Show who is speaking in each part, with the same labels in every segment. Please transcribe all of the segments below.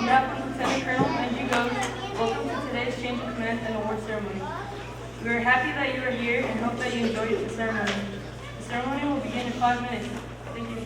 Speaker 1: behalf of Lieutenant Colonel Venjie Gose, welcome to today's change of command and award ceremony. We are happy that you are here and hope that you enjoyed the ceremony. The ceremony will begin in 5 minutes. Thank you.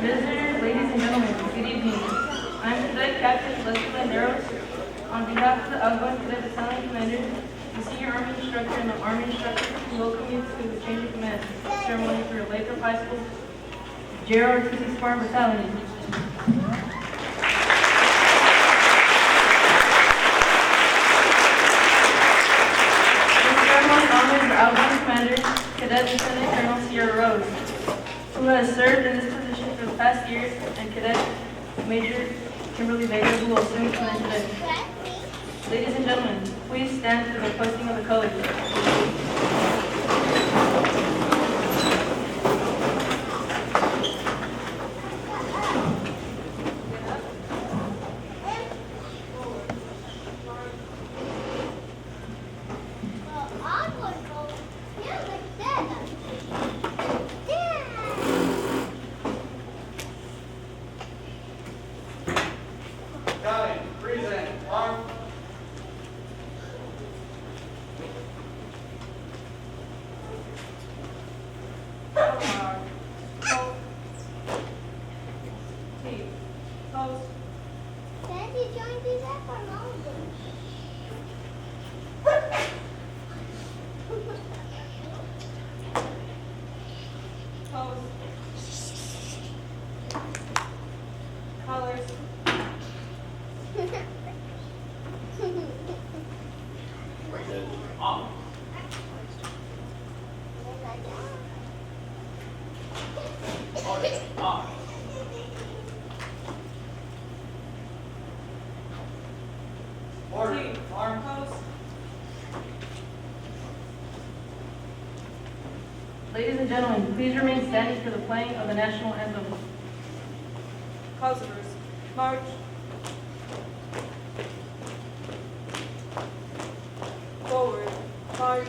Speaker 1: Visitors, ladies and gentlemen, good evening. I am Cadet Captain Lathrop. On behalf of the Outgoing Cadet Battalion Commander, the Senior Army Instructor, and the Army Instructor, we welcome you to the change of command ceremony for Lathrop High School JROTC Spartan Battalion. This ceremony honors the Outgoing Commander, Cadet Lieutenant Colonel Sierra Rose, who has served in this position for the past year, and Cadet Major Kimberly Vega, who will assume command today. Ladies and gentlemen, please stand for the posting of the colors. Arm post. Ladies and gentlemen, please remain standing for the playing of the national anthem. Cosivers, march. Forward, march.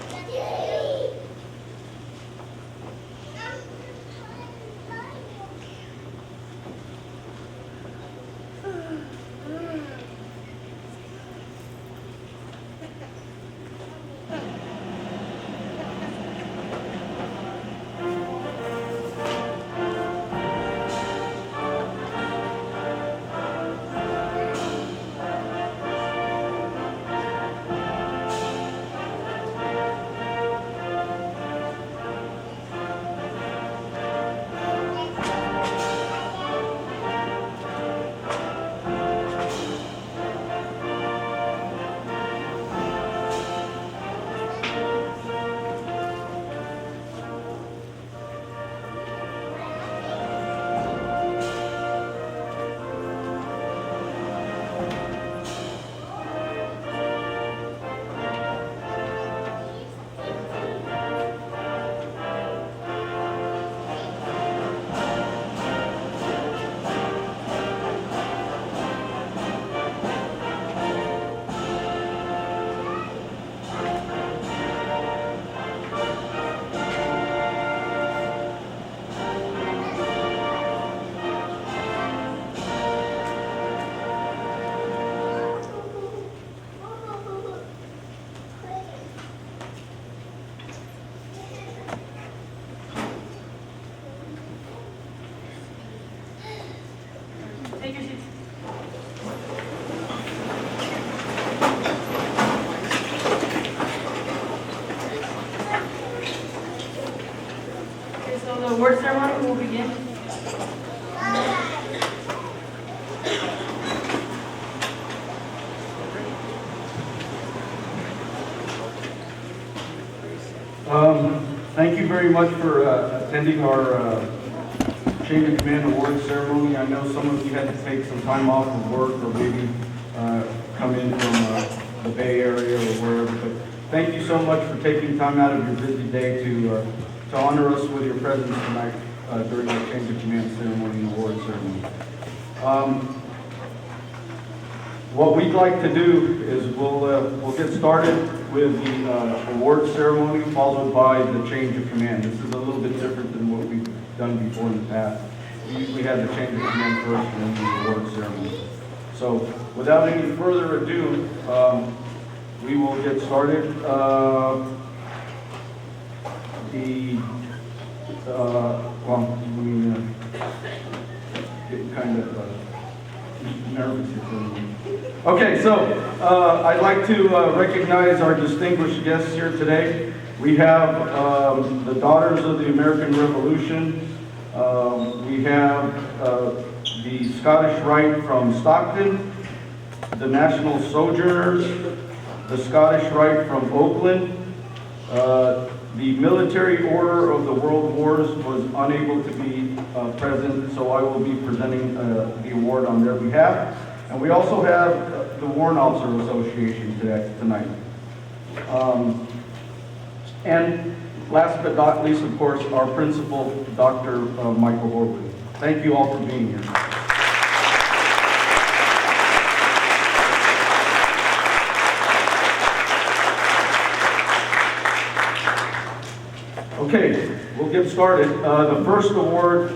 Speaker 1: The award ceremony will begin.
Speaker 2: Thank you very much for attending our Chain of Command Award ceremony. I know some of you had to take some time off of work or maybe come in from the Bay Area or wherever, but thank you so much for taking time out of your busy day to honor us with your presence tonight during our Change of Command ceremony and award ceremony. What we'd like to do is we'll get started with the award ceremony followed by the change of command. This is a little bit different than what we've done before in the past. We usually have the change of command first and then the award ceremony. So without any further ado, we will get started. Well, let me get kind of nervous here for a minute. Okay, so I'd like to recognize our distinguished guests here today. We have the Daughters of the American Revolution. We have the Scottish Rite from Stockton, the National Sojourners, the Scottish Rite from Oakland. The Military Order of the World Wars was unable to be present, so I will be presenting the award on their behalf. And we also have the Warrant Officer Association tonight. And last but not least, of course, our principal, Dr. Michael Horwood. Thank you all for being here. Okay, we'll get started. The first award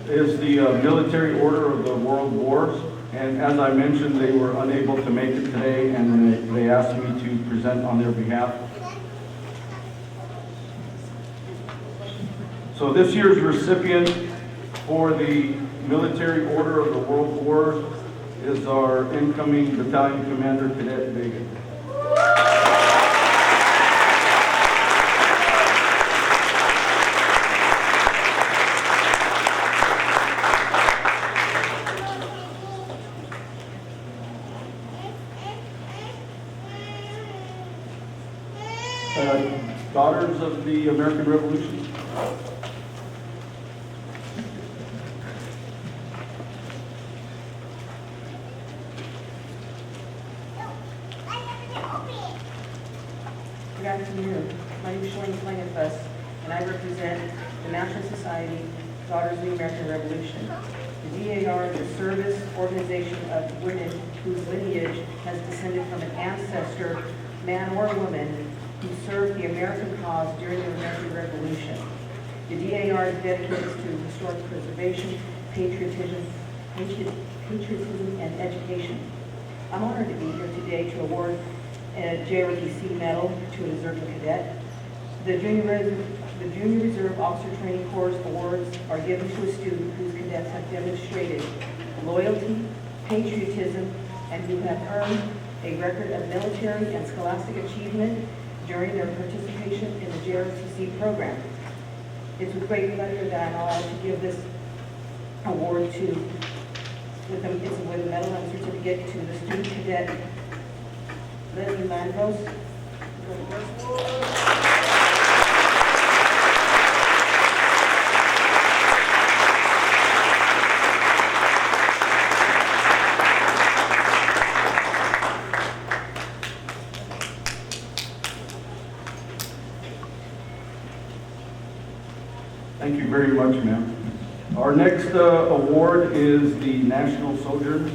Speaker 2: is the Military Order of the World Wars. And as I mentioned, they were unable to make it today, and they asked me to present on their behalf. So this year's recipient for the Military Order of the World Wars is our incoming Battalion Commander, Cadet Vega. Daughters of the American Revolution.
Speaker 3: Good afternoon. My name is Shirley Plangenfuss, and I represent the National Society Daughters of the American Revolution. The DAR is a service organization of women whose lineage has descended from an ancestor, man or woman, who served the American cause during the American Revolution. The DAR is dedicated to historic preservation, patriotism, and education. I'm honored to be here today to award a JROTC medal to a deserving cadet. The Junior Reserve Officer Training Corps awards are given to a student whose cadets have demonstrated loyalty, patriotism, and who have earned a record of military and scholastic achievement during their participation in the JROTC program. It's with great pleasure that I'm allowed to give this award with a medal and certificate to the student cadet, Venjie Gose.
Speaker 2: Thank you very much, ma'am. Our next award is the National Sojourners.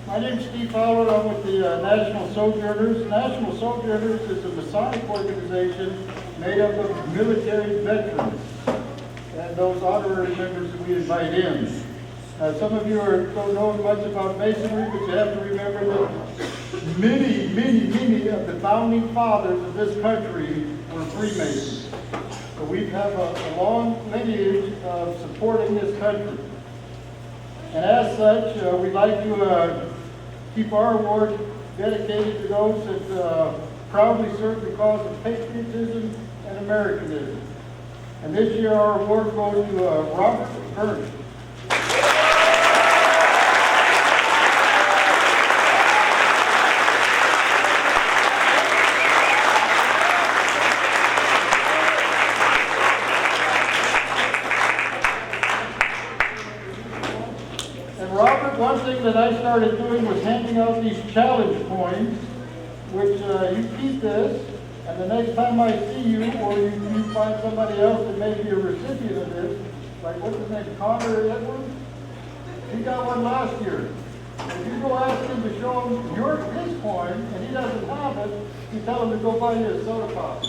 Speaker 4: My name is Steve Fowler. I'm with the National Sojourners. National Sojourners is a Masonic organization made up of military veterans and those honorary members that we invite in. Some of you don't know much about Masonry, but you have to remember that many of the founding fathers of this country were Freemasons. So we have a long lineage of supporting this country. And as such, we'd like to keep our award dedicated to those that proudly serve the cause of patriotism and Americanism. And this year our award goes to Robert Burns. And Robert, one thing that I started doing was handing out these challenge coins, which you keep this, and the next time I see you, or you find somebody else that may be a recipient of this, like what's his name, Connor Edwards? He got one last year. If you go ask him to show him his coin, and he doesn't have it, you tell him to go buy you a soda pop.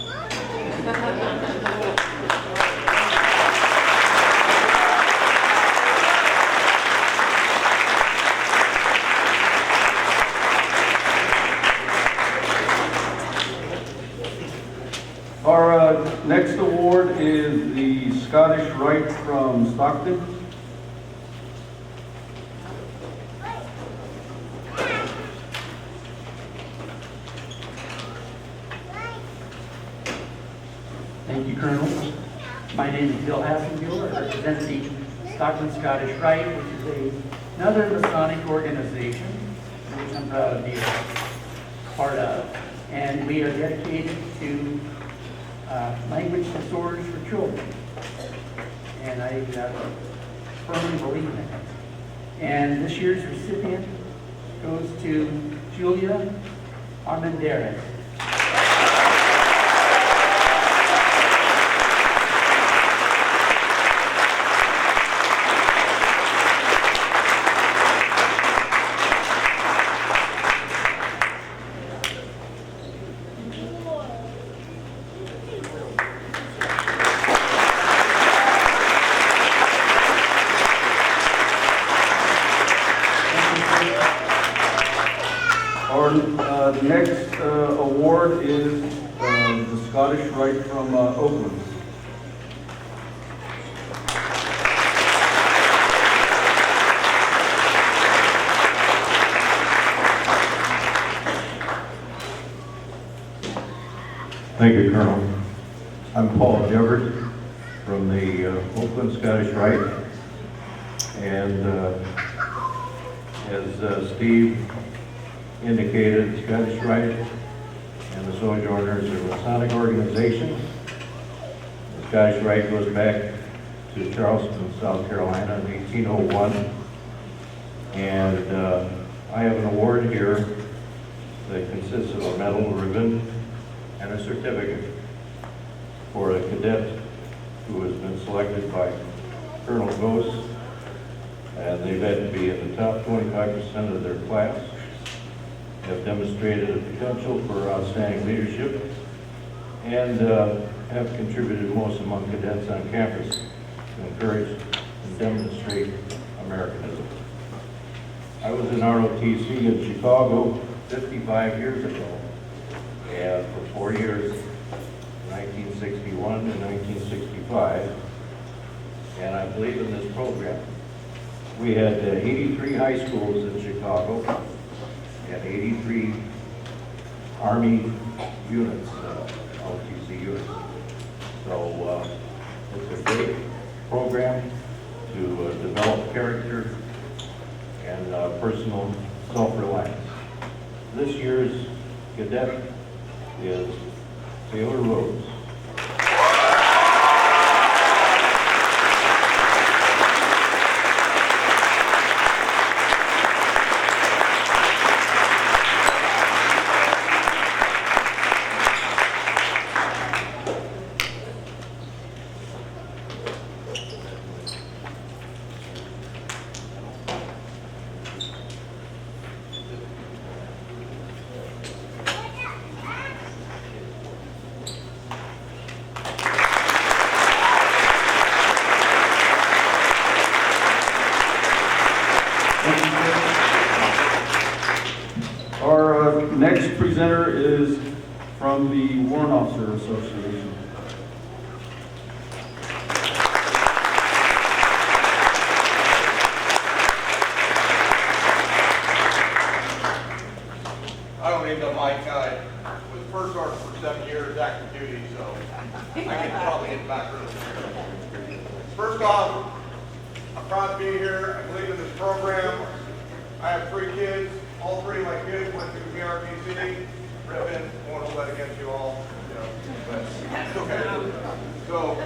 Speaker 2: Our next award is the Scottish Rite from Stockton.
Speaker 5: Thank you, Colonel. My name is Bill Hassenbuehler. I represent the Stockton Scottish Rite, which is another Masonic organization, which I'm proud to be a part of. And we are dedicated to language disorders for children. And I firmly believe in that. And this year's recipient goes to Julia Armendariz.
Speaker 2: Our next award is the Scottish Rite from Oakland.
Speaker 6: Thank you, Colonel. I'm Paul Jeffers from the Oakland Scottish Rite, and as Steve indicated, the Scottish Rite and the Sojourners are a Masonic organization. The Scottish Rite goes back to Charleston, South Carolina in 1801, and I have an award here that consists of a medal, ribbon, and a certificate for a cadet who has been selected by Colonel Gose, and they've had to be in the top 25% of their class, have demonstrated a potential for outstanding leadership, and have contributed most among cadets on campus to encourage and demonstrate Americanism. I was in ROTC in Chicago 55 years ago, and for 4 years, 1961 and 1965, and I believe in this program. We had 83 high schools in Chicago and 83 Army units, ROTC units. So it's a great program to develop character and personal self-reliance. This year's cadet is Taylor Rhodes.
Speaker 2: Our next presenter is from the Warrant Officer Association.
Speaker 7: Mike. I was first sergeant for 7 years, active duty, so I can probably get back early. First off, I'm proud to be here. I believe in this program. I have 3 kids. All 3 of my kids went through JROTC. Ribbon, won't hold that against you all, but it's okay. So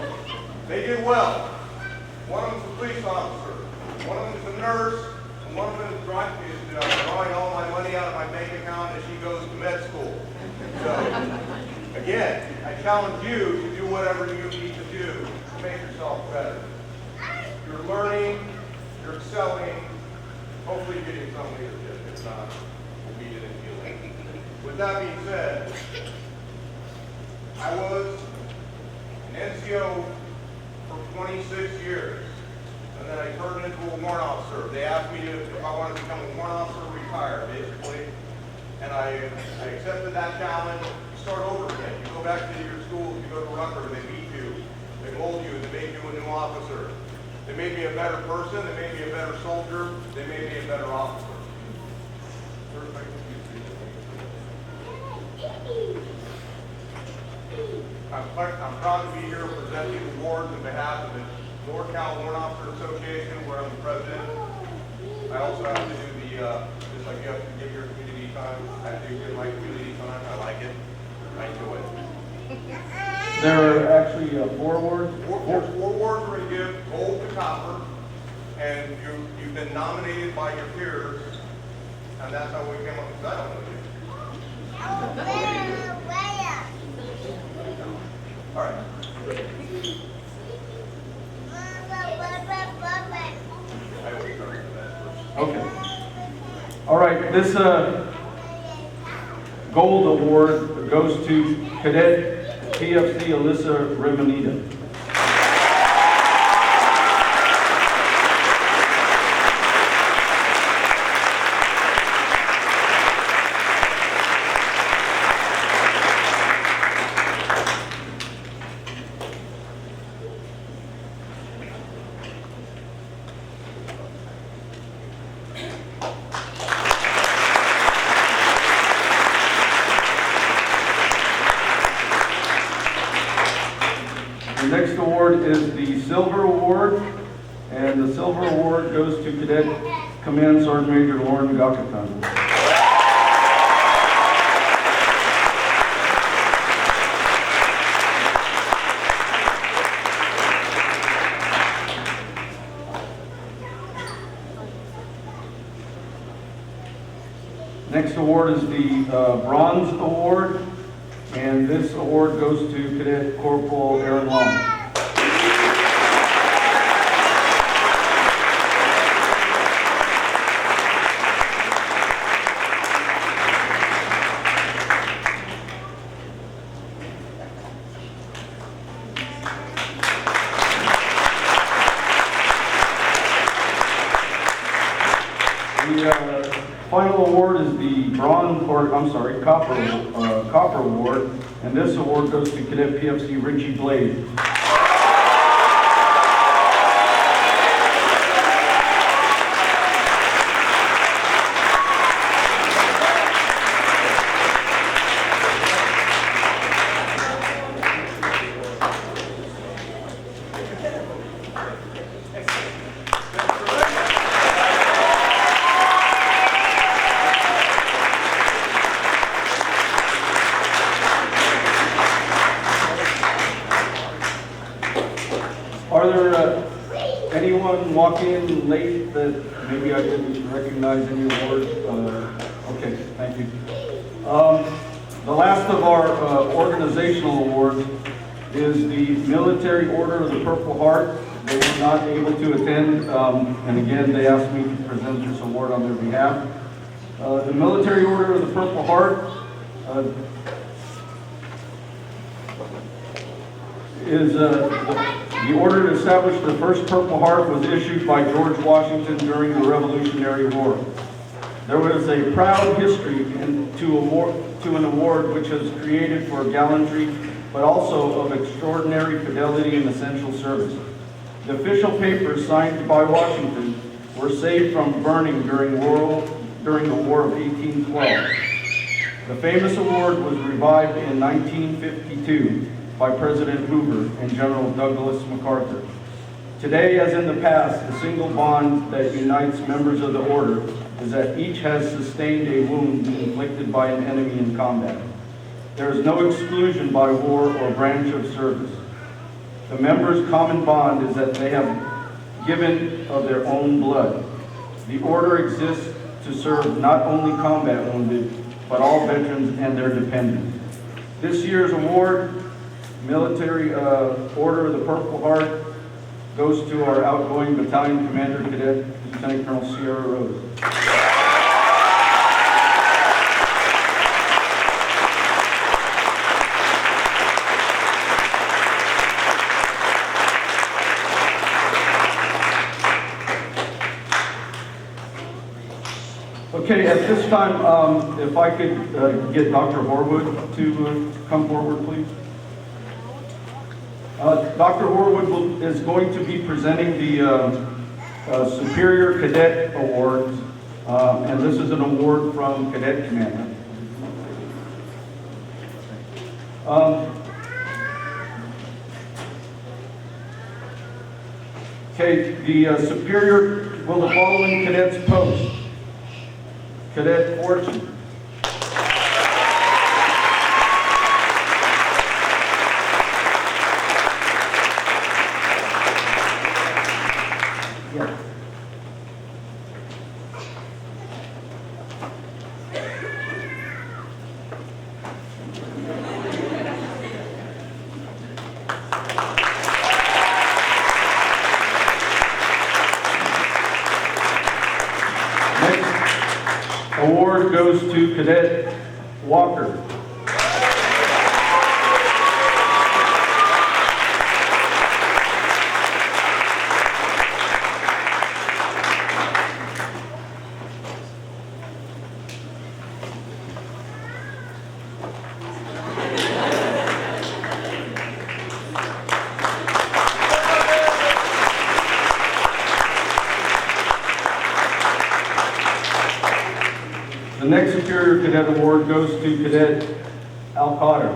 Speaker 7: they did well. One of them's a police officer, one of them's a nurse, and one of them is drawing all my money out of my bank account as she goes to med school. So again, I challenge you to do whatever you need to do to make yourself better. You're learning, you're excelling, hopefully you're getting some leadership. If not, we'll beat it in feeling. With that being said, I was an NCO for 26 years, and then I turned into a warrant officer. They asked me if I wanted to become a warrant officer or retire, basically, and I accepted that challenge. You start over again. You go back to your schools, you go to Rutgers, they beat you, they mold you, they make you a new officer. They made me a better person, they made me a better soldier, they made me a better officer. I'm proud to be here presenting awards on behalf of the NorCal Warrant Officer Association, where I'm the president. I also have to do the, just like you have to give your community time, I have to give my community time. I like it. I enjoy it.
Speaker 2: There are actually 4 awards?
Speaker 7: There's 4 awards we're going to give, gold to copper, and you've been nominated by your peers, and that's how we came up with that one. All right.
Speaker 2: Okay. All right, this gold award goes to Cadet PFC Alyssa Remanita. The next award is the Silver Award, and the Silver Award goes to Cadet Command Sergeant Major Lauren Gakatan. Next award is the Bronze Award, and this award goes to Cadet Corporal Aaron Long. The final award is the Copper Award, and this award goes to Cadet PFC Richie Blade. Are there anyone walk in late that maybe I didn't recognize any awards? Okay, thank you. The last of our organizational awards is the Military Order of the Purple Heart. They were not able to attend, and again, they asked me to present this award on their behalf. The Military Order of the Purple Heart is the order to establish the first Purple Heart was issued by George Washington during the Revolutionary War. There was a proud history to an award which is created for gallantry, but also of extraordinary fidelity and essential service. The official papers signed by Washington were saved from burning during the War of 1812. The famous award was revived in 1952 by President Hoover and General Douglas MacArthur. Today, as in the past, the single bond that unites members of the order is that each has sustained a wound inflicted by an enemy in combat. There is no exclusion by war or branch of service. The members' common bond is that they have given of their own blood. The order exists to serve not only combat wounded, but all veterans and their dependents. This year's award, Military Order of the Purple Heart, goes to our outgoing battalion commander, Cadet Lieutenant Colonel Sierra Rose. Okay, at this time, if I could get Dr. Horwood to come forward, please. Dr. Horwood is going to be presenting the Superior Cadet Awards, and this is an award from Cadet Commander. Okay, the Superior will the following cadets post. Cadet Fortune. Yes. Award goes to Cadet Walker. The next Superior Cadet Award goes to Cadet Al Cotter.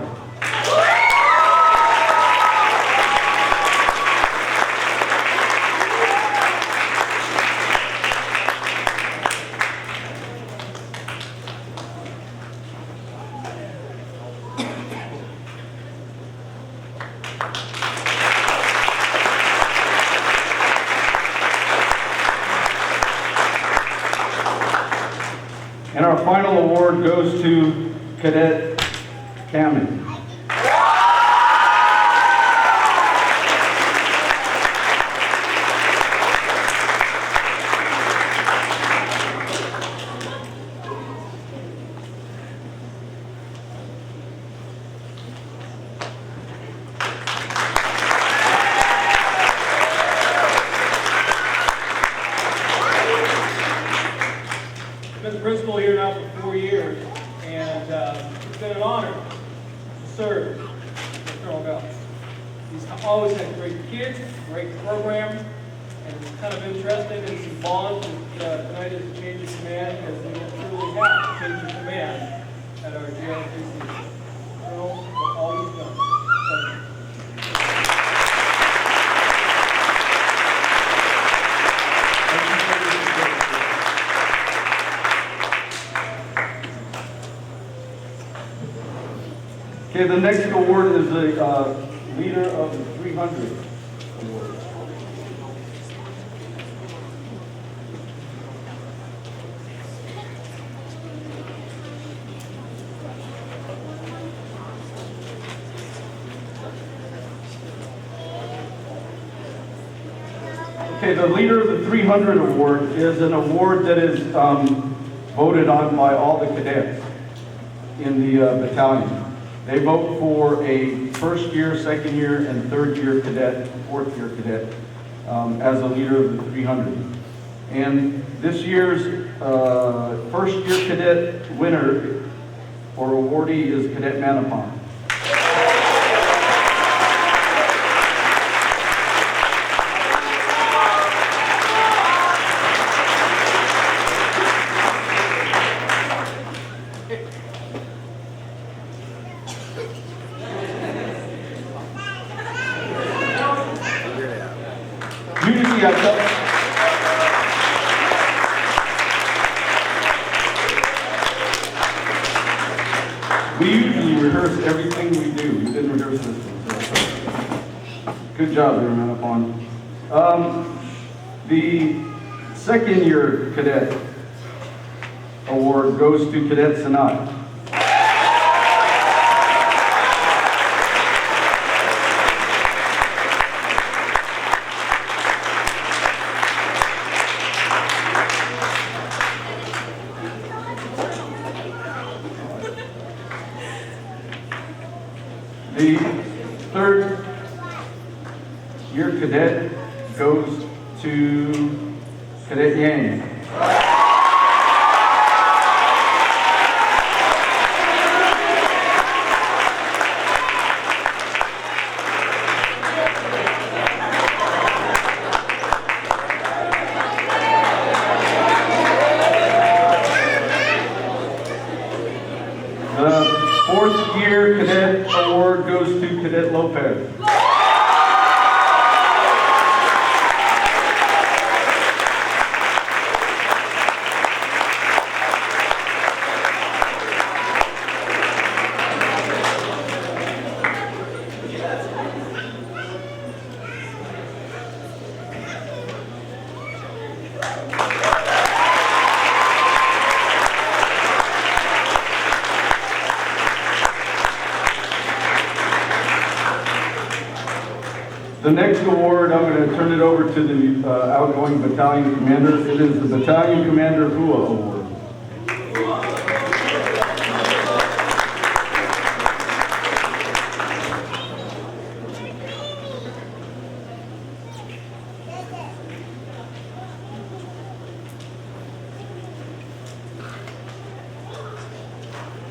Speaker 2: And our final award goes to Cadet Cameron.
Speaker 8: I've been the principal here now for 4 years, and it's been an honor to serve with Colonel Gose. He's always had great kids, great program, and it's kind of interesting and some bonds that tonight is a change of command, because we truly have a change of command at our JROTC. Colonel, for all you've done. Thank you.
Speaker 2: Okay, the next award is the Leader of the 300 Award. Okay, the Leader of the 300 Award is an award that is voted on by all the cadets in the battalion. They vote for a first year, second year, and third year cadet, fourth year cadet as a Leader of the 300. And this year's first year cadet winner or awardee is Cadet Manapon. see, I thought. We usually rehearse everything we do. We didn't rehearse this one, so good job there, Manapon. The second year cadet award goes to Cadet Sanat. The third year cadet goes to Cadet Yang. The fourth year cadet award goes to Cadet Lopez. The next award, I'm going to turn it over to the outgoing battalion commander. It is the Battalion Commander Hua Award.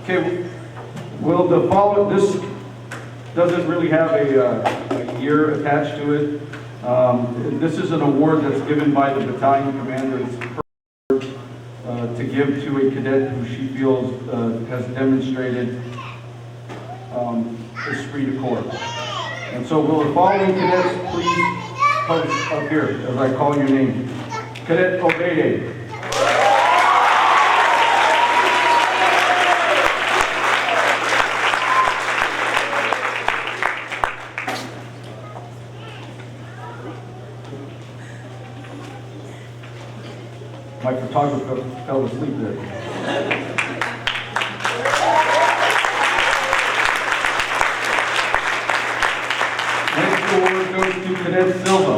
Speaker 2: Okay, will the follow, this doesn't really have a year attached to it. This is an award that's given by the battalion commander to give to a cadet who she feels has demonstrated esprit de corps. And so will the following cadets please post up here as I call your name. Cadet Obede. My photographer fell asleep there. Next award goes to Cadet Silva.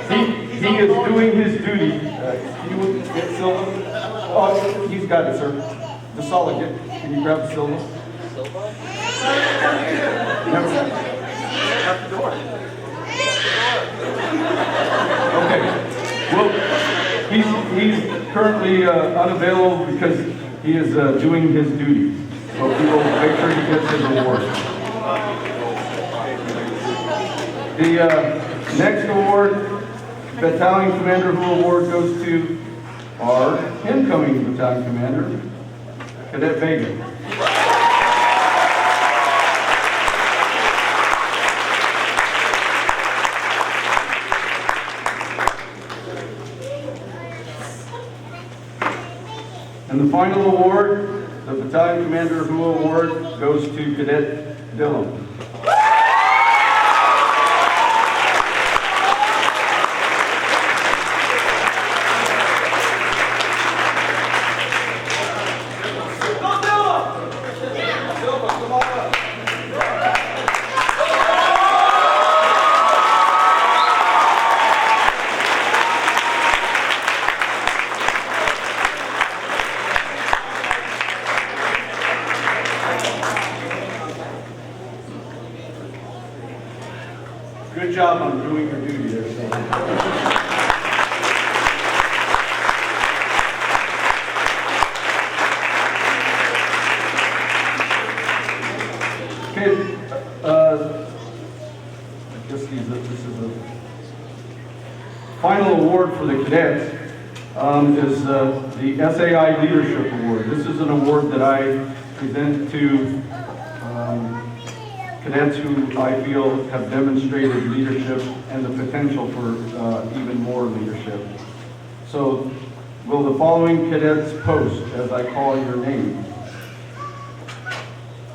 Speaker 2: He is doing his duty. Can you get Silva? Oh, he's got it, sir. The solid. Can you grab Silva? Okay. Well, he's currently unavailable because he is doing his duty. So we will make sure he gets his award. The next award, Battalion Commander Who Award, goes to our incoming Battalion Commander, Cadet Vega. And the final award, the Battalion Commander Who Award, goes to Cadet Dillon. Good job on doing your duty there, Silva. Okay, I guess this is the final award for the cadets. is the SAI Leadership Award. This is an award that I present to cadets who I feel have demonstrated leadership and the potential for even more leadership. So, will the following cadets post as I call your name?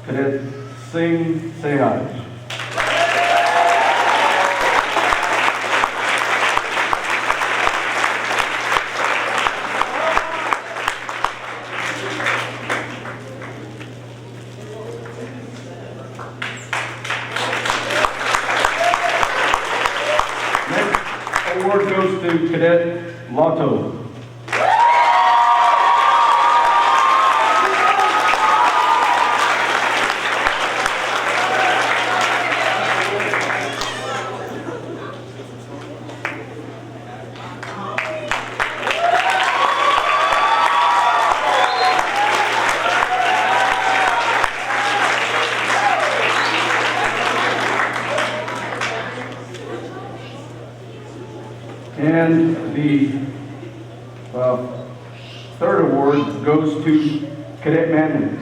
Speaker 2: Cadet Singh Sehaj. Next award goes to Cadet Lotto. And the third award goes to Cadet Manley.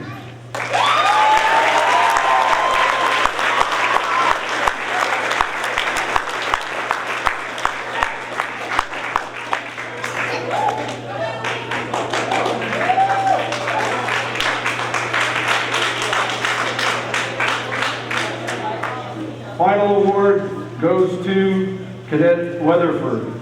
Speaker 2: Final award goes to Cadet Weatherford.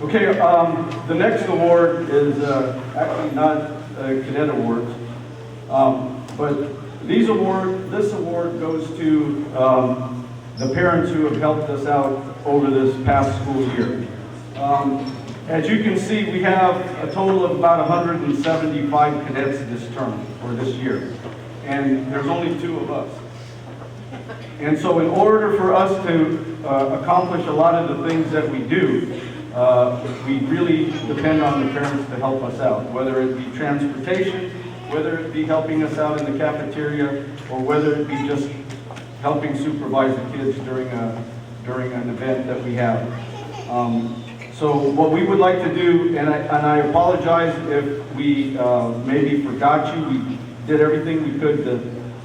Speaker 2: Okay, the next award is actually not a cadet award, but this award goes to the parents who have helped us out over this past school year. As you can see, we have a total of about 175 cadets this term, or this year, and there's only 2 of us. And so in order for us to accomplish a lot of the things that we do, we really depend on the parents to help us out, whether it be transportation, whether it be helping us out in the cafeteria, or whether it be just helping supervise the kids during an event that we have. So what we would like to do, and I apologize if we maybe forgot you, we did everything we could to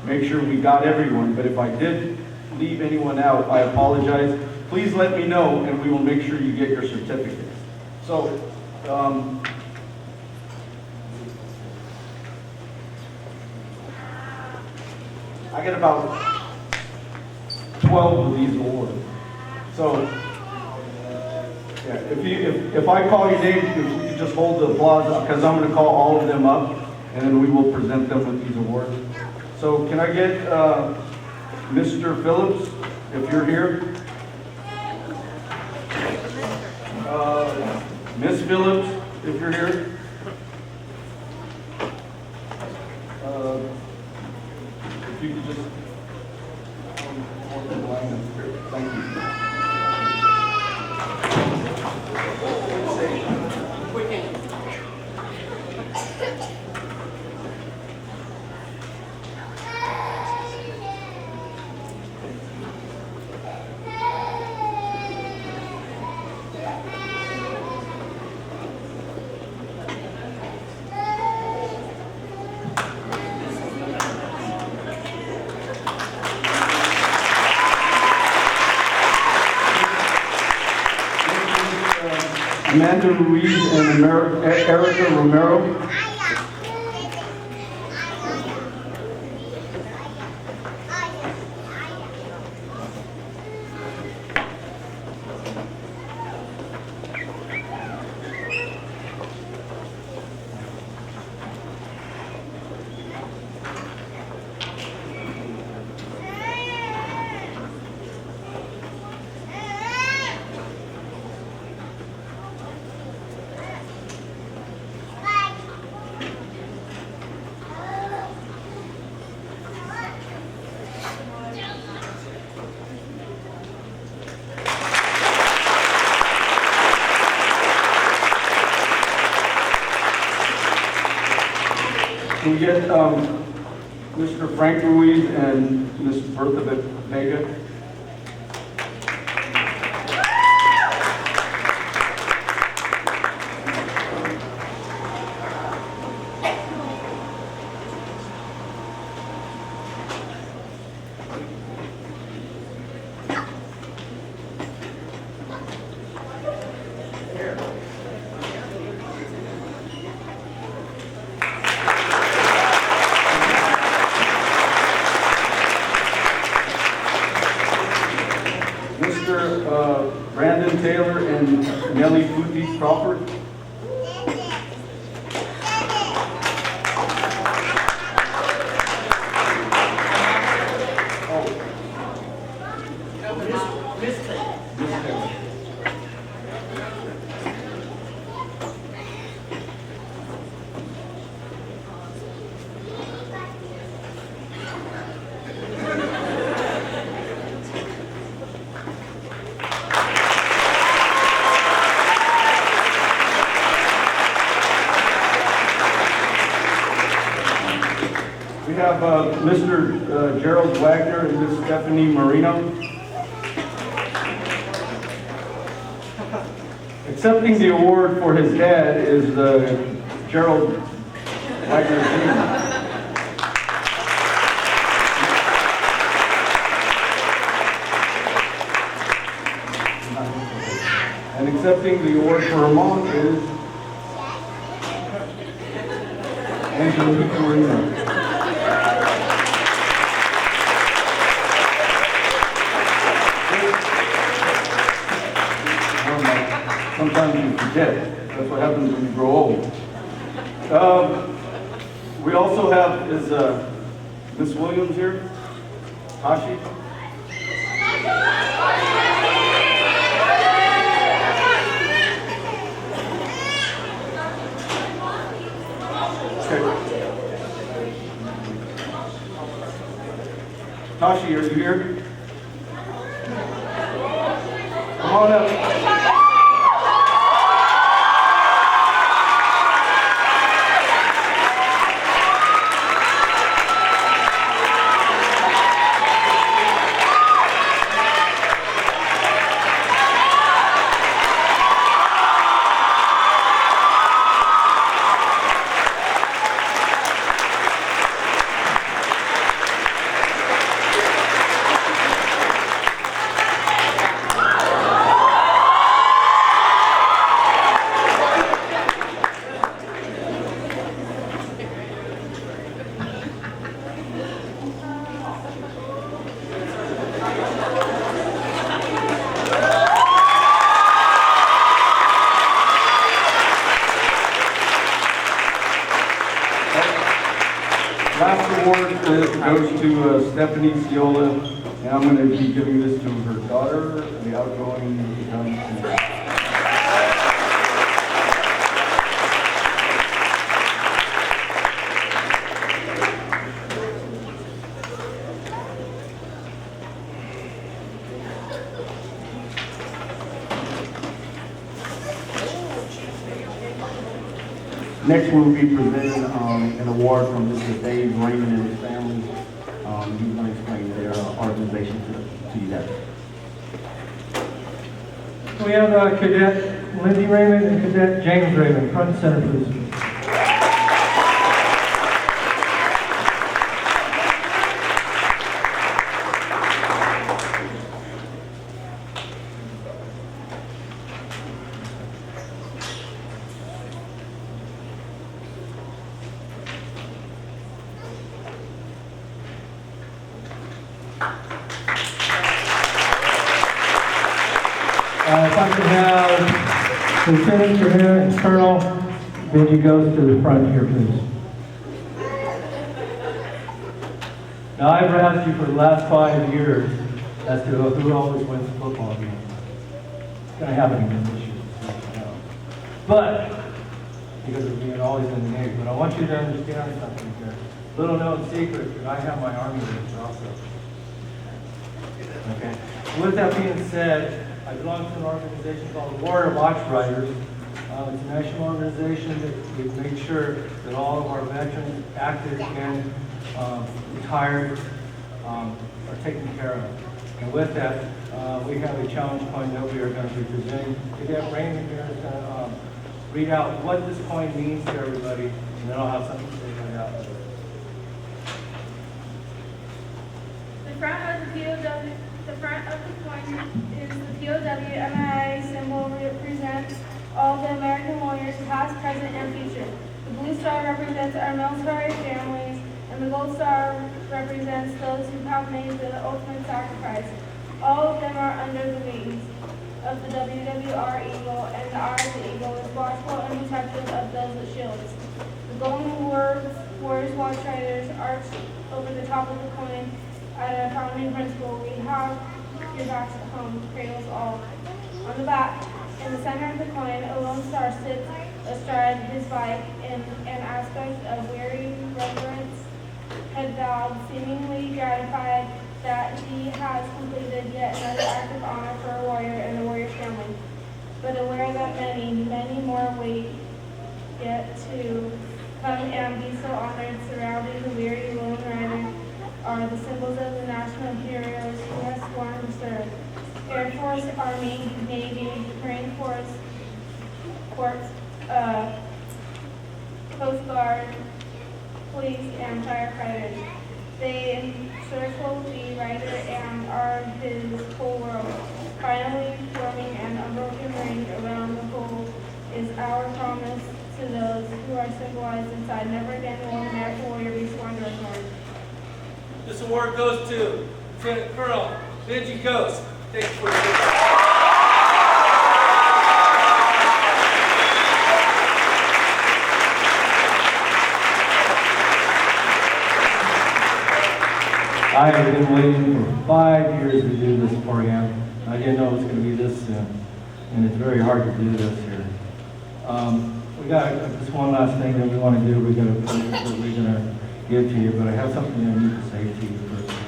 Speaker 2: make sure we got everyone, but if I did leave anyone out, I apologize. Please let me know, and we will make sure you get your certificate. So, I get about 12 of these awards. So, yeah, if I call your name, if you could just hold the applause, because I'm going to call all of them up, and then we will present them with these awards. So, can I get Mr. Phillips, if you're here? Miss Phillips, if you're here. If you could just hold the line up here. Thank you. Amanda Ruiz and Erica Romero. Can we get Mr. Frank Ruiz and Ms. Bertha Vega? Mr. Brandon Taylor and Nellie Futhi Crawford. Miss Taylor. We have Mr. Gerald Wagner and Ms. Stephanie Marino. Accepting the award for his dad is Gerald Wagner Jr. And accepting the award for her mom is Angelique Marino. Sometimes you forget. That's what happens when you grow old. We also have, is Miss Williams here? Tashi? Okay. Tashi, are you here? Come on up. Last award goes to Stephanie Ciola, and I'm going to be giving this to her daughter, the outgoing young man. Next, we'll be presenting an award from Mr. Dave Raymond and his family. He's going to explain their organization to you guys.
Speaker 9: We have Cadet Lindsay Raymond and Cadet James Raymond. Front and center, please. If I could have Lieutenant Colonel and Colonel Venjie Gose to the front here, please. Now, I've asked you for the last 5 years as to who always wins the football game. It's going to happen again this year. But, because of being always in the Navy. But I want you to understand something here. Little known secret, that I have my Army rings also. Okay. With that being said, I belong to an organization called the Warrior Watch Riders. It's a national organization that we've made sure that all of our veterans, active and retired, are taken care of. And with that, we have a challenge coin that we are going to be presenting. Cadet Raymond here is going to read out what this coin means to everybody, and then I'll have something to say about it.
Speaker 10: The front of the POW, the front of the coin is the POW MIA symbol represents all the American warriors, past, present, and future. The blue star represents our military families, and the gold star represents those who have made the ultimate sacrifice. All of them are under the wings of the WWR Eagle, and the eye of the eagle is watchful and protective of those it shields. The golden words, Warriors Watch Riders, arched over the top of the coin at a founding principle. We have your backs at home, cradles all. On the back, in the center of the coin, a lone star sits astride his bike in an aspect of weary reverence, head bowed, seemingly gratified that he has completed yet another act of honor for a warrior and a warrior family, but aware that many, many more wait yet to come and be so honored. Surrounding the weary lone rider are the symbols of the national heroes who have sworn to serve. Air Force, Army, Navy, Marine Corps, Coast Guard, police, and firefighters. They encircle the rider and are his whole world. Finally, forming an unbroken ring around the whole is our promise to those who are symbolized inside. Never again will an American warrior be sworn to ignored.
Speaker 8: This award goes to Lieutenant Colonel Venjie Gose. Thank you for your
Speaker 9: I have been waiting for 5 years to do this for him. I didn't know it was going to be this soon, and it's very hard to do this here. We got just one last thing that we want to do. We're going to give to you, but I have something I need to say to you first.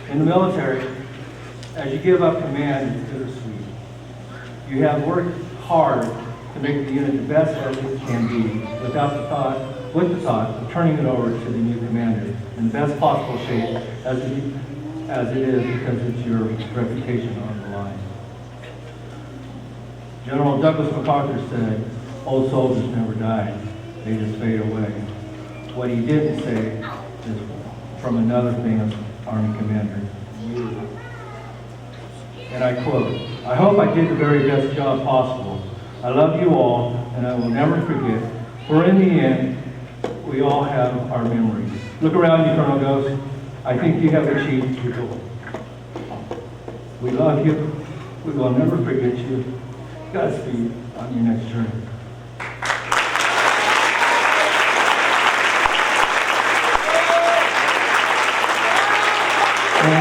Speaker 9: In the military, as you give up command, it's bittersweet. You have worked hard to make the unit the best as it can be, with the thought of turning it over to the new commander in the best possible shape as it is, because it's your reputation on the line. General Douglas MacArthur said, "Old soldiers never die, they just fade away." What he didn't say is from another famous Army commander, you. And I quote, "I hope I did the very best job possible. I love you all, and I will never forget, for in the end, we all have our memories." Look around you, Colonel Gose. I think you have achieved your goal. We love you. We will never forget you. Godspeed on your next journey. And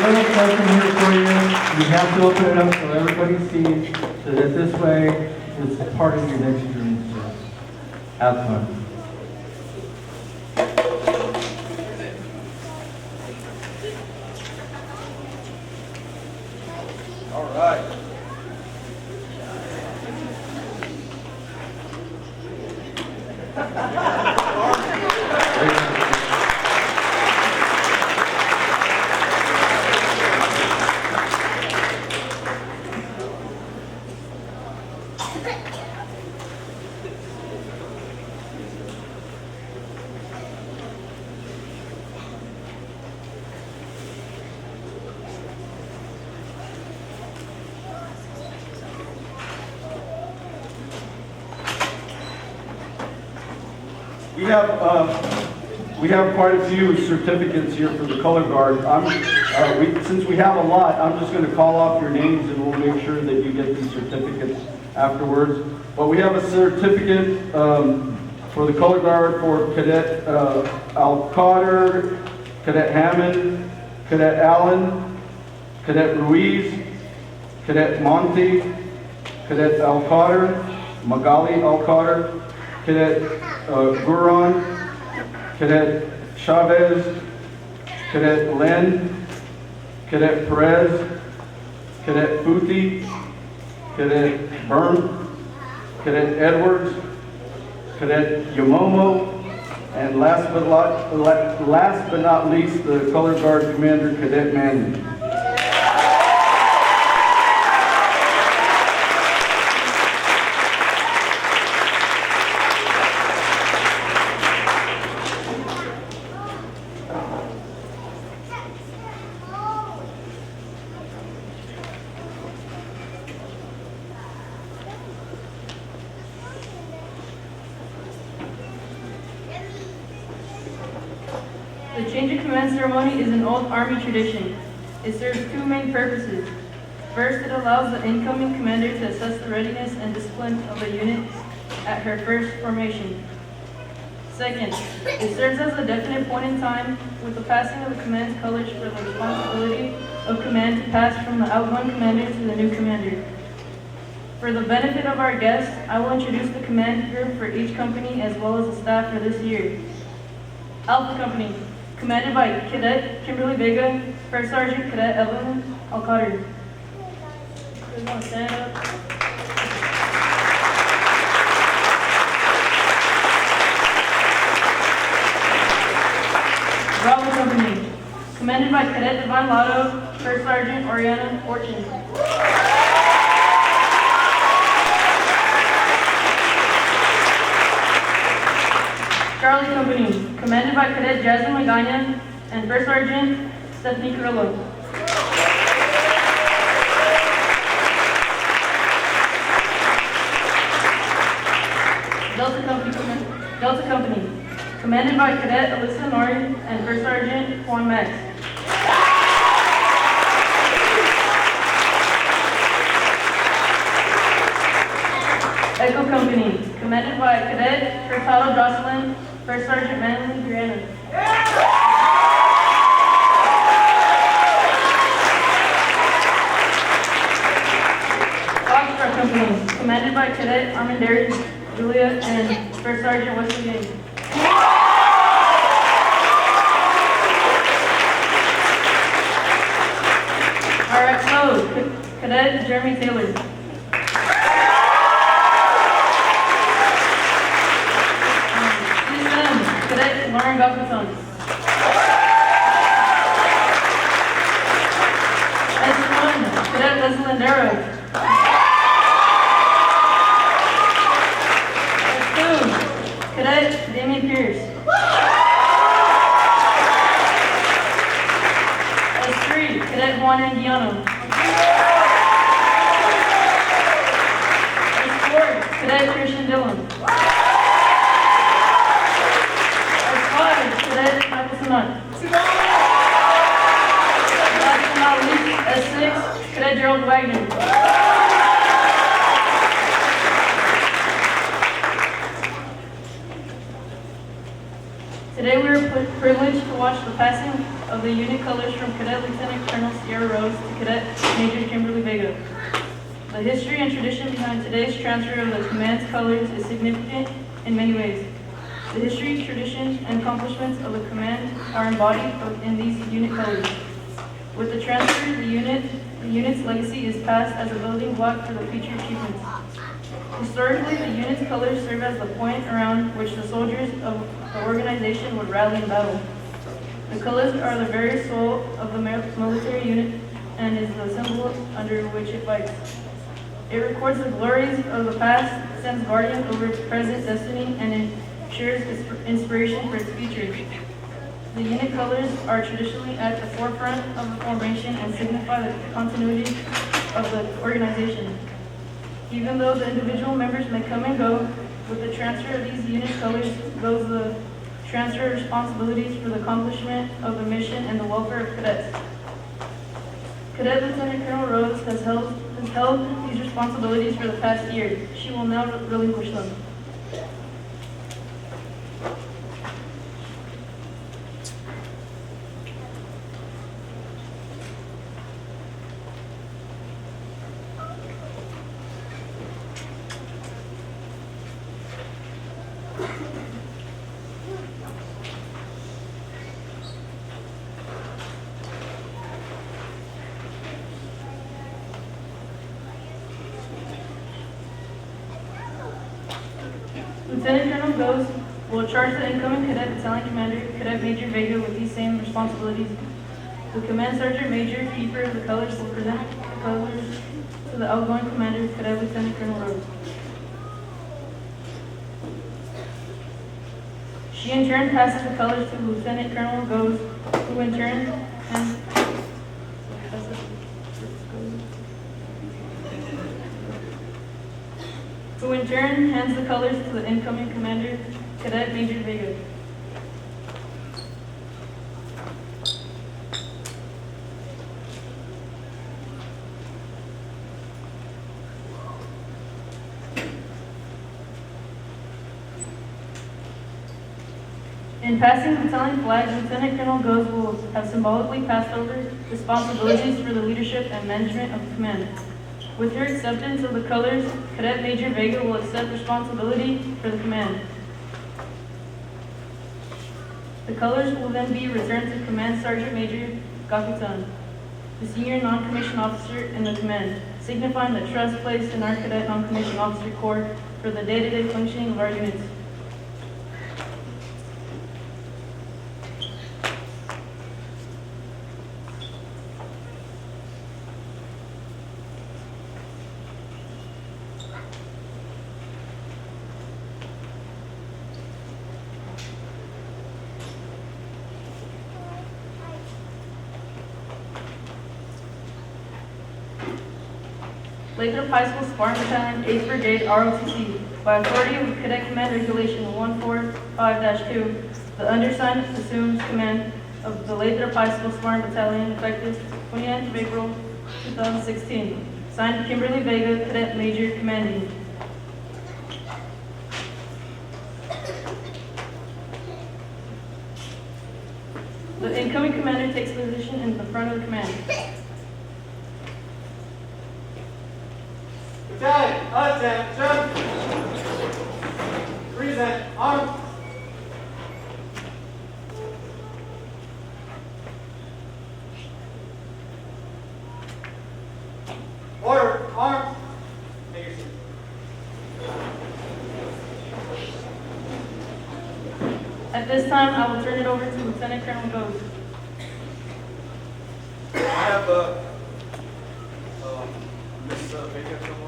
Speaker 9: a little question here for you. You have to open it up so everybody sees, so that this way it's part of your next journey. So have fun.
Speaker 2: All right. We have quite a few certificates here for the color guard. Since we have a lot, I'm just going to call off your names and we'll make sure that you get these certificates afterwards. But we have a certificate for the color guard for Cadet Al-Qadir, Cadet Hammond, Cadet Allen, Cadet Ruiz, Cadet Monty, Cadet Al-Qadir, Magali Al-Qadir, Cadet Guron, Cadet Chavez, Cadet Len, Cadet Perez, Cadet Futi, Cadet Byrne, Cadet Edwards, Cadet Yamomo, and last but not least, the Color Guard Commander, Cadet Manley.
Speaker 1: The change of command ceremony is an old Army tradition. It serves two main purposes. First, it allows the incoming commander to assess the readiness and discipline of the unit at her first formation. Second, it serves as a definite point in time with the passing of the command's colors for the responsibility of command to pass from the outgoing commander to the new commander. For the benefit of our guests, I will introduce the command group for each company as well as the staff for this year. Alpha Company, commanded by Cadet Kimberly Vega, First Sergeant Cadet Evelyn Alcotter. You guys want to stand up? Bravo Company, commanded by Cadet Devon Lotto, First Sergeant Oriana Fortune. Charlie Company, commanded by Cadet Jasmine Magana and First Sergeant Stephanie Carrillo. Delta Company, commanded by Cadet Alyssa Norton and First Sergeant Juan Max. Echo Company, commanded by Cadet Furtado Jocelyn, First Sergeant Manley Brianna. Foxtrot Company, commanded by Cadet Armandari Julia and First Sergeant Wesley Yang. RXO, Cadet Jeremy Taylor. Cadet Lauren Gopperton. S1, Cadet Leslie Lindero. S2, Cadet Damian Pierce. S3, Cadet Juan Anguiano. S4, Cadet Christian Dillon. Cadet Michael Sinat. Last but not least, S6, Cadet Gerald Wagner. Today we are privileged to watch the passing of the unit colors from Cadet Lieutenant Colonel Sierra Rose to Cadet Major Kimberly Vega. The history and tradition behind today's transfer of the command's colors is significant in many ways. The history, tradition, and accomplishments of the command are embodied in these unit colors. With the transfer, the unit's legacy is passed as a building block for the future achievements. Historically, the unit's colors serve as the point around which the soldiers of the organization would rally in battle. The colors are the very soul of the military unit and is the symbol under which it fights. It records the glories of the past, sends guardian over its present destiny, and ensures inspiration for its future. The unit colors are traditionally at the forefront of the formation and signify the continuity of the organization. Even though the individual members may come and go, with the transfer of these unit colors goes the transfer of responsibilities for the accomplishment of the mission and the welfare of cadets. Cadet Lieutenant Colonel Rhodes has held these responsibilities for the past year. She will now relinquish them. Lieutenant Colonel Gose will charge the incoming cadet battalion commander, Cadet Major Vega, with these same responsibilities. The command sergeant major, keeper of the colors, will present the colors to the outgoing commander, Cadet Lieutenant Colonel Rose. She in turn passes the colors to Lieutenant Colonel Gose, who in turn hands the colors to the incoming commander, Cadet Major Vega. In passing the battalion flag, Lieutenant Colonel Gose will have symbolically passed over responsibilities for the leadership and management of the command. With her acceptance of the colors, Cadet Major Vega will accept responsibility for the command. The colors will then be returned to Command Sergeant Major Gakutan, the senior non-commissioned officer in the command, signifying the trust placed in our Cadet Non-Commissioned Officer Corps for the day-to-day functioning of our units. Lathrop High School Spartan Battalion, 8th Brigade, ROTC. By authority of Cadet Command Regulation 145-2, the undersigned assumes command of the Lathrop High School Spartan Battalion effective 29th of April 2016. Signed, Kimberly Vega, Cadet Major, Commanding. The incoming commander takes position in the front of the command.
Speaker 11: Battalion, attention! Present, arm. Order, arm. Take your seat.
Speaker 1: At this time, I will turn it over to Lieutenant Colonel Gose.
Speaker 11: I have Miss Vega come on.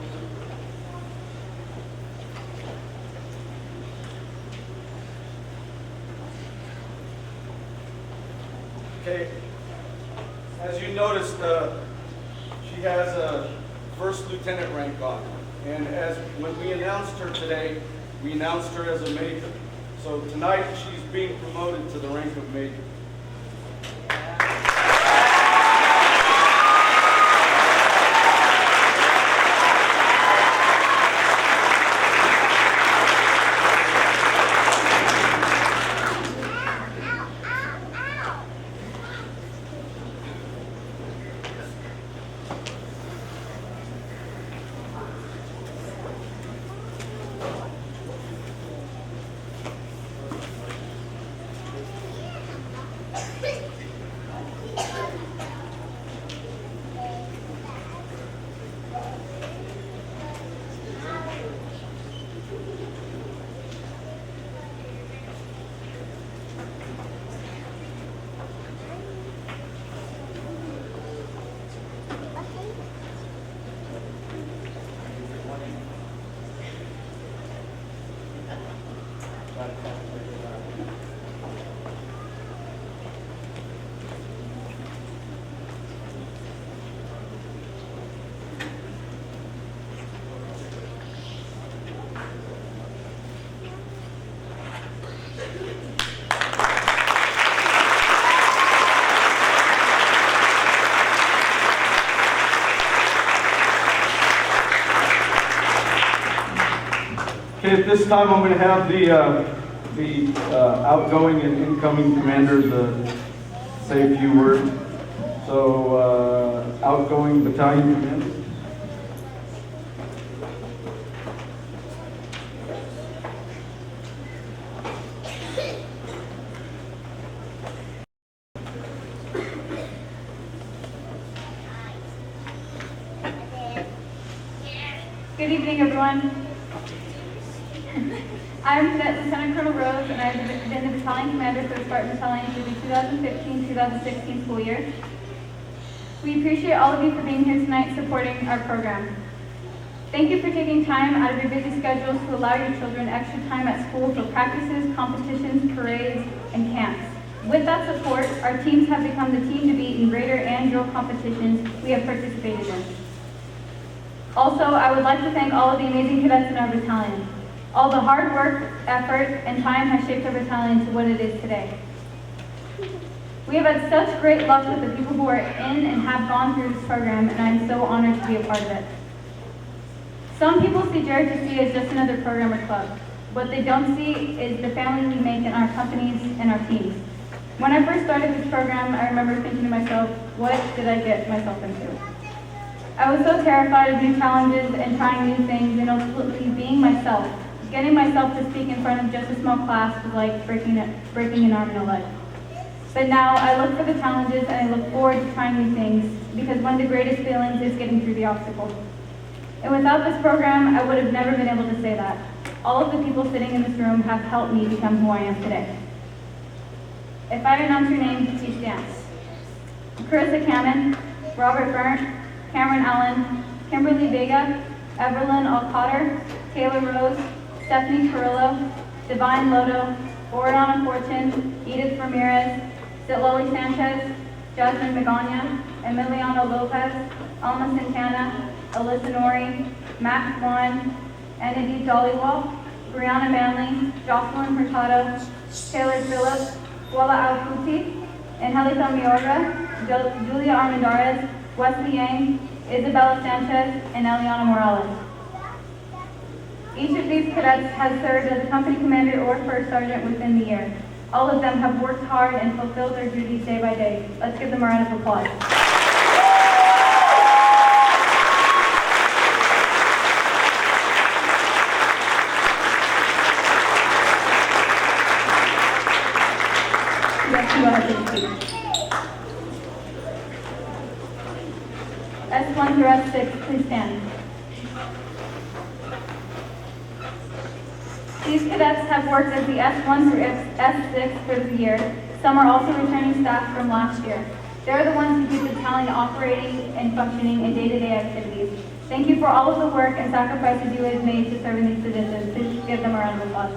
Speaker 11: Okay, as you noticed, she has a first lieutenant rank on her. And as when we announced her today, we announced her as a major. So tonight, she's being promoted to the rank of major.
Speaker 2: Okay, at this time, I'm going to have the outgoing and incoming commanders say a few words. So, outgoing battalion commander.
Speaker 10: Good evening, everyone. I'm Cadet Lieutenant Colonel Rose, and I've been the battalion commander for the Spartan Battalion for the 2015-2016 school year. We appreciate all of you for being here tonight supporting our program. Thank you for taking time out of your busy schedules to allow your children extra time at school for practices, competitions, parades, and camps. With that support, our teams have become the team to beat in greater and drill competitions we have participated in. Also, I would like to thank all of the amazing cadets in our battalion. All the hard work, effort, and time has shaped our battalion to what it is today. We have had such great luck with the people who are in and have gone through this program, and I am so honored to be a part of it. Some people see JROTC as just another program or club. What they don't see is the family we make in our companies and our teams. When I first started this program, I remember thinking to myself, what did I get myself into? I was so terrified of new challenges and trying new things and ultimately being myself. Getting myself to speak in front of just a small class was like breaking an arm and a leg. But now I look for the challenges and I look forward to trying new things because one of the greatest feelings is getting through the obstacles. And without this program, I would have never been able to say that. All of the people sitting in this room have helped me become who I am today. If I announce your names, please stand. Carissa Cannon, Robert Burnt, Cameron Allen, Kimberly Vega, Evelyn Alcotter, Taylor Rose, Stephanie Carrillo, Divine Lodo, Oriana Fortune, Edith Ramirez, Zitlali Sanchez, Jasmine Magana, Emiliano Lopez, Alma Santana, Alyssa Nori, Max Juan, Enidi Dollywall, Brianna Manley, Jocelyn Hurtado, Taylor Phillips, Wala Alfuti, Angelica Miora, Julia Armendariz, Wesley Yang, Isabella Sanchez, and Eliana Morales. Each of these cadets has served as a company commander or first sergeant within the year. All of them have worked hard and fulfilled their duties day by day. Let's give them a round of applause. S1 through S6, please stand. These cadets have worked as the S1 through S6 for the year. Some are also returning staff from last year. They're the ones who keep the battalion operating and functioning in day-to-day activities. Thank you for all of the work and sacrifices you have made to serve in these positions. Please give them a round of applause.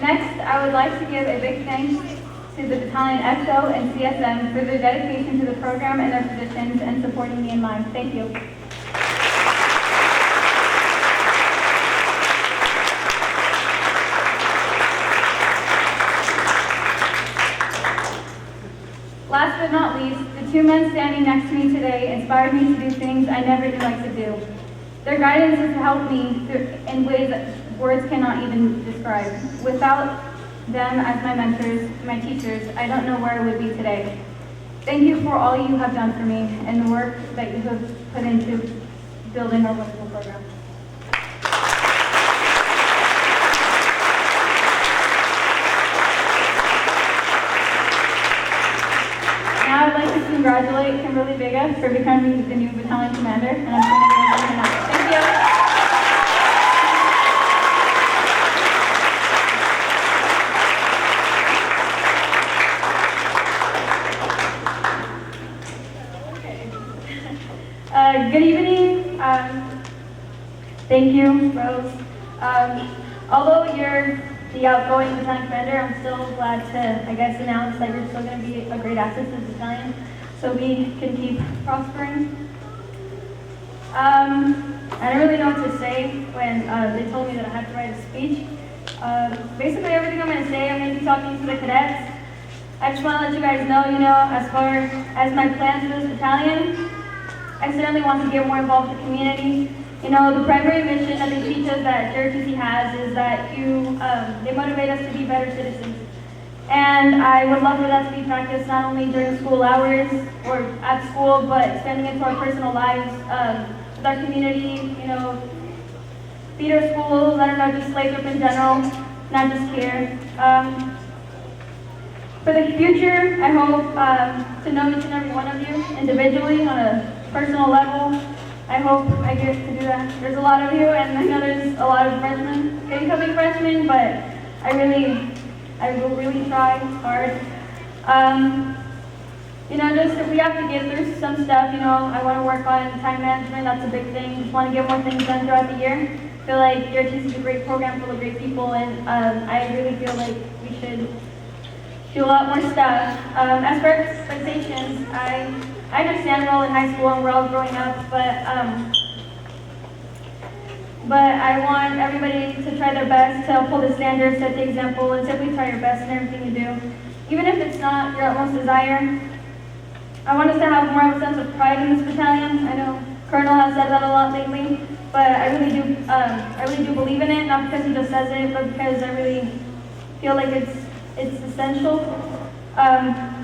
Speaker 10: Next, I would like to give a big thanks to the battalion XO and CSM for their dedication to the program and their positions and supporting me in mine. Thank you. Last but not least, the two men standing next to me today inspired me to do things I never knew I could do. Their guidance has helped me in ways that words cannot even describe. Without them as my mentors, my teachers, I don't know where I would be today. Thank you for all you have done for me and the work that you have put into building our wonderful program. Now I'd like to congratulate Kimberly Vega for becoming the new battalion commander, and I'm turning it over to her now. Thank you. Good evening. Thank you, Rose. Although you're the outgoing battalion commander, I'm still glad to, announce that you're still going to be a great asset to the battalion, so we can keep prospering. I don't really know what to say when they told me that I had to write a speech. Basically, everything I'm going to say, I'm going to be talking to the cadets. I just want to let you guys know, as far as my plans for this battalion, I certainly want to get more involved with the community. The primary mission that they teach us that JROTC has is that they motivate us to be better citizens. And I would love for that to be practiced not only during school hours or at school, but extending into our personal lives with our community, theater schools, just Lathrop in general, not just here. For the future, I hope to know each and every one of you individually on a personal level. I hope I get to do that. There's a lot of you, and I know there's a lot of freshmen, incoming freshmen, but I will really try hard. Just we have to get through some stuff, I want to work on time management, that's a big thing. Just want to get more things done throughout the year. I feel like JROTC is a great program full of great people, and I really feel like we should do a lot more stuff. As for expectations, I understand we're all in high school and we're all growing up, but I want everybody to try their best to uphold the standards, set the example, and simply try your best in everything you do. Even if it's not your utmost desire, I want us to have more of a sense of pride in this battalion. I know Colonel has said that a lot lately, but I really do believe in it, not because he just says it, but because I really feel like it's essential.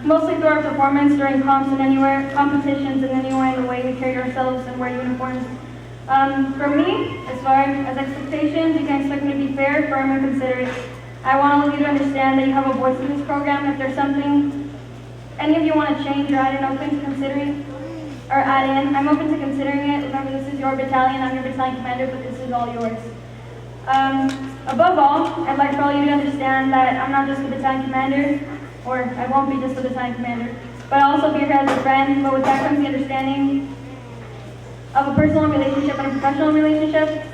Speaker 10: Mostly through our performance during competitions and anywhere in the way we carry ourselves and wear uniforms. For me, as far as expectations, you can expect me to be fair, firm, and considerate. I want all of you to understand that you have a voice in this program. If there's something any of you want to change or add in, open to considering, or add in, I'm open to considering it. Remember, this is your battalion. I'm your battalion commander, but this is all yours. Above all, I'd like for all you to understand that I'm not just a battalion commander, or I won't be just a battalion commander, but I'll also be here as a friend, but with that comes the understanding of a personal relationship and a professional relationship.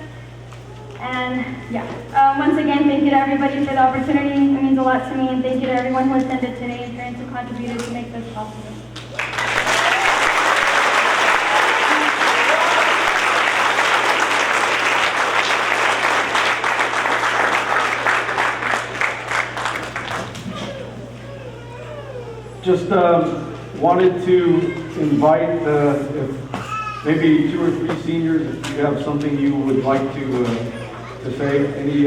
Speaker 10: And once again, thank you to everybody for the opportunity. It means a lot to me, and thank you to everyone who attended today and parents who contributed to make this possible.
Speaker 2: Just wanted to invite if maybe 2 or 3 seniors, if you have something you would like to say. Any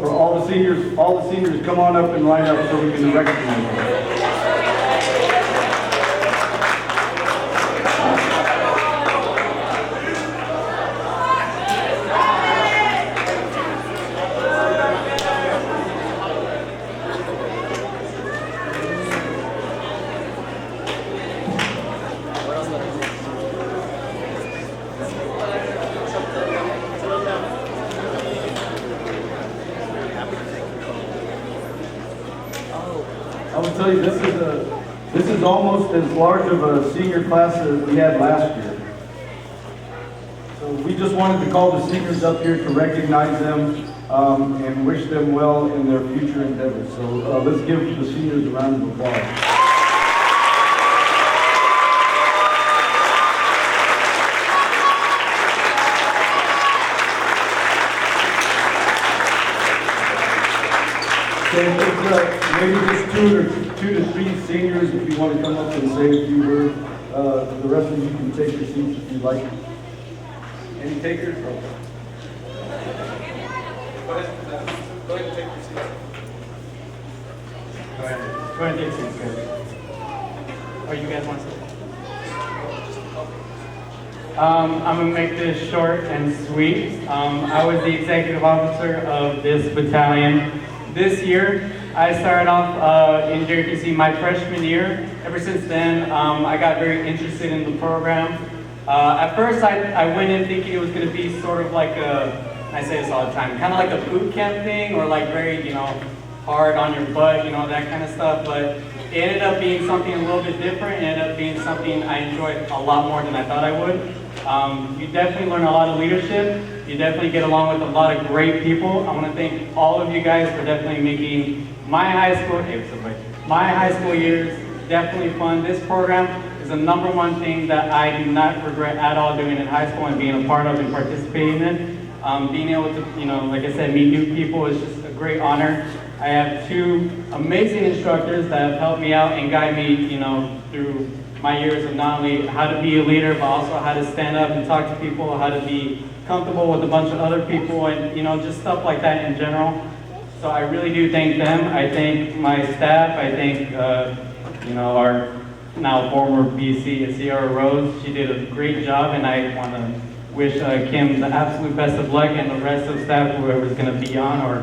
Speaker 2: or all the seniors come on up and line up so we can recognize them. I will tell you, this is almost as large of a senior class as we had last year. So we just wanted to call the seniors up here to recognize them and wish them well in their future endeavors. So let's give the seniors a round of applause. So maybe just 2 to 3 seniors, if you want to come up and say a few words. The rest of you can take your seats if you'd like. Any takers? Go ahead and take your seats.
Speaker 5: Go ahead and take seats, guys. Oh, you guys want to sit? I'm going to make this short and sweet. I was the executive officer of this battalion. This year, I started off in JROTC my freshman year. Ever since then, I got very interested in the program. At first, I went in thinking it was going to be sort of like I say this all the time, kind of like a boot camp thing, or like very, hard on your butt, that kind of stuff. But it ended up being something a little bit different. It ended up being something I enjoyed a lot more than I thought I would. You definitely learn a lot of leadership. You definitely get along with a lot of great people. I want to thank all of you guys for definitely making my high school years definitely fun. This program is the #1 thing that I do not regret at all doing in high school and being a part of and participating in. Being able to, like I said, meet new people is just a great honor. I have 2 amazing instructors that have helped me out and guide me, through my years of not only how to be a leader, but also how to stand up and talk to people, how to be comfortable with a bunch of other people, and just stuff like that in general. So I really do thank them. I thank my staff. I thank our now former BC Sierra Rose. She did a great job, and I want to wish Kim the absolute best of luck, and the rest of staff, whoever's going to be on or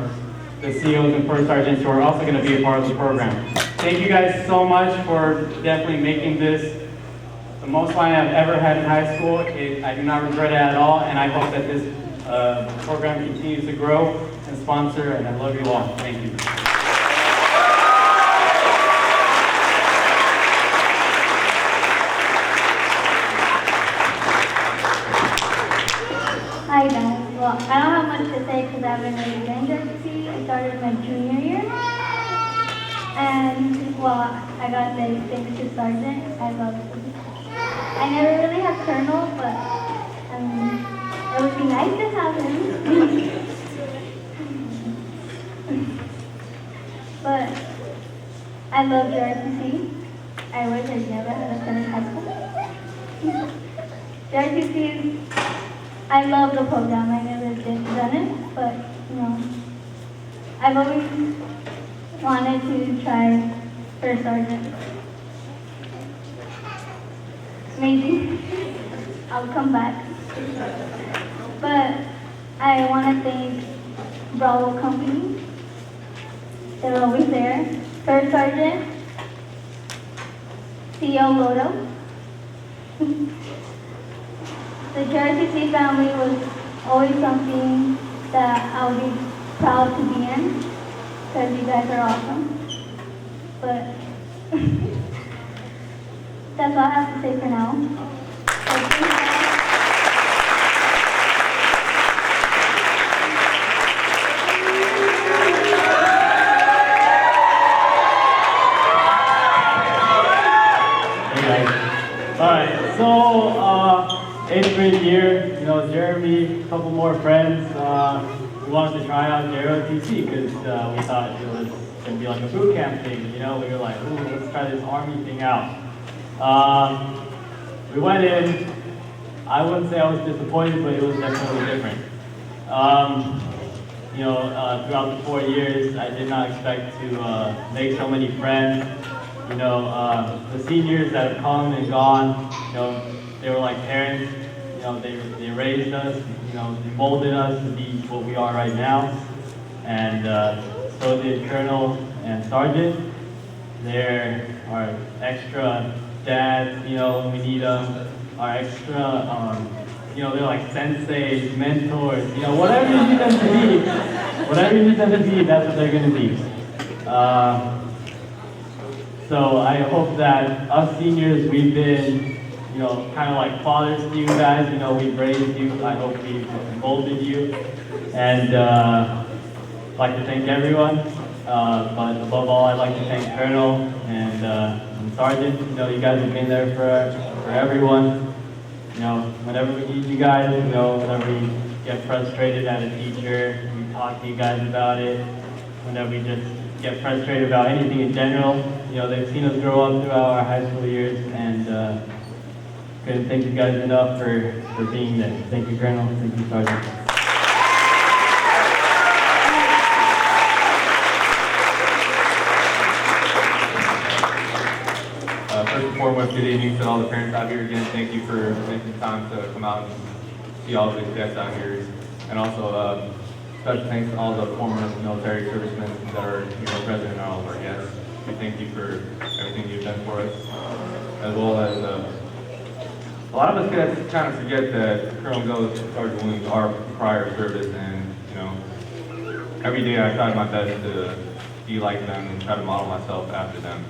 Speaker 12: the COs and first sergeants who are also going to be a part of the program. Thank you guys so much for definitely making this the most fun I've ever had in high school. I do not regret it at all, and I hope that this program continues to grow and sponsor, and I love you all. Thank you.
Speaker 10: Hi guys. Well, I don't have much to say because I haven't really been JROTC. I started my junior year. And, well, I gotta say thanks to Sergeant. I love it. I never really had Colonel, but it would be nice to have him. But I love JROTC. I wish I never had a friend in high school. JROTC is, I love the program. I never done it, but I've always wanted to try first sergeant. Maybe I'll come back. But I want to thank Bravo Company. They're always there. First sergeant, CEO Lodo. The JROTC family was always something that I would be proud to be in, because you guys are awesome. But that's all I have to say for now. So thank you guys.
Speaker 9: Hey guys. Alright, so 8th grade year, Jeremy, a couple more friends, we wanted to try out JROTC because we thought it was going to be like a boot camp thing, we were like, ooh, let's try this Army thing out. We went in, I wouldn't say I was disappointed, but it was definitely different. Throughout the 4 years, I did not expect to make so many friends. The seniors that have come and gone, they were like parents. They raised us. They molded us to be what we are right now. And so did Colonel and Sergeant. They're our extra dads. We need them. Our extra, they're like senseis, mentors. Whatever you need them to be, that's what they're going to be. So I hope that us seniors, we've been, kind of like fathers to you guys. We've raised you. I hope we've molded you. And I'd like to thank everyone. But above all, I'd like to thank Colonel and Sergeant. You guys have been there for everyone. Whenever we need you guys, whenever we get frustrated at a teacher, we talk to you guys about it. Whenever we just get frustrated about anything in general, they've seen us grow up throughout our high school years, and couldn't thank you guys enough for being there. Thank you, Colonel. Thank you, Sergeant.
Speaker 13: First and foremost, good evening to all the parents out here. Again, thank you for making time to come out and see all the cadets out here. And also, special thanks to all the former military servicemen that are present in all of our guests. We thank you for everything you've done for us. As well as, a lot of us cadets kind of forget that Colonel Gose and Sergeant Williams are prior service, and, every day I try my best to be like them and try to model myself after them.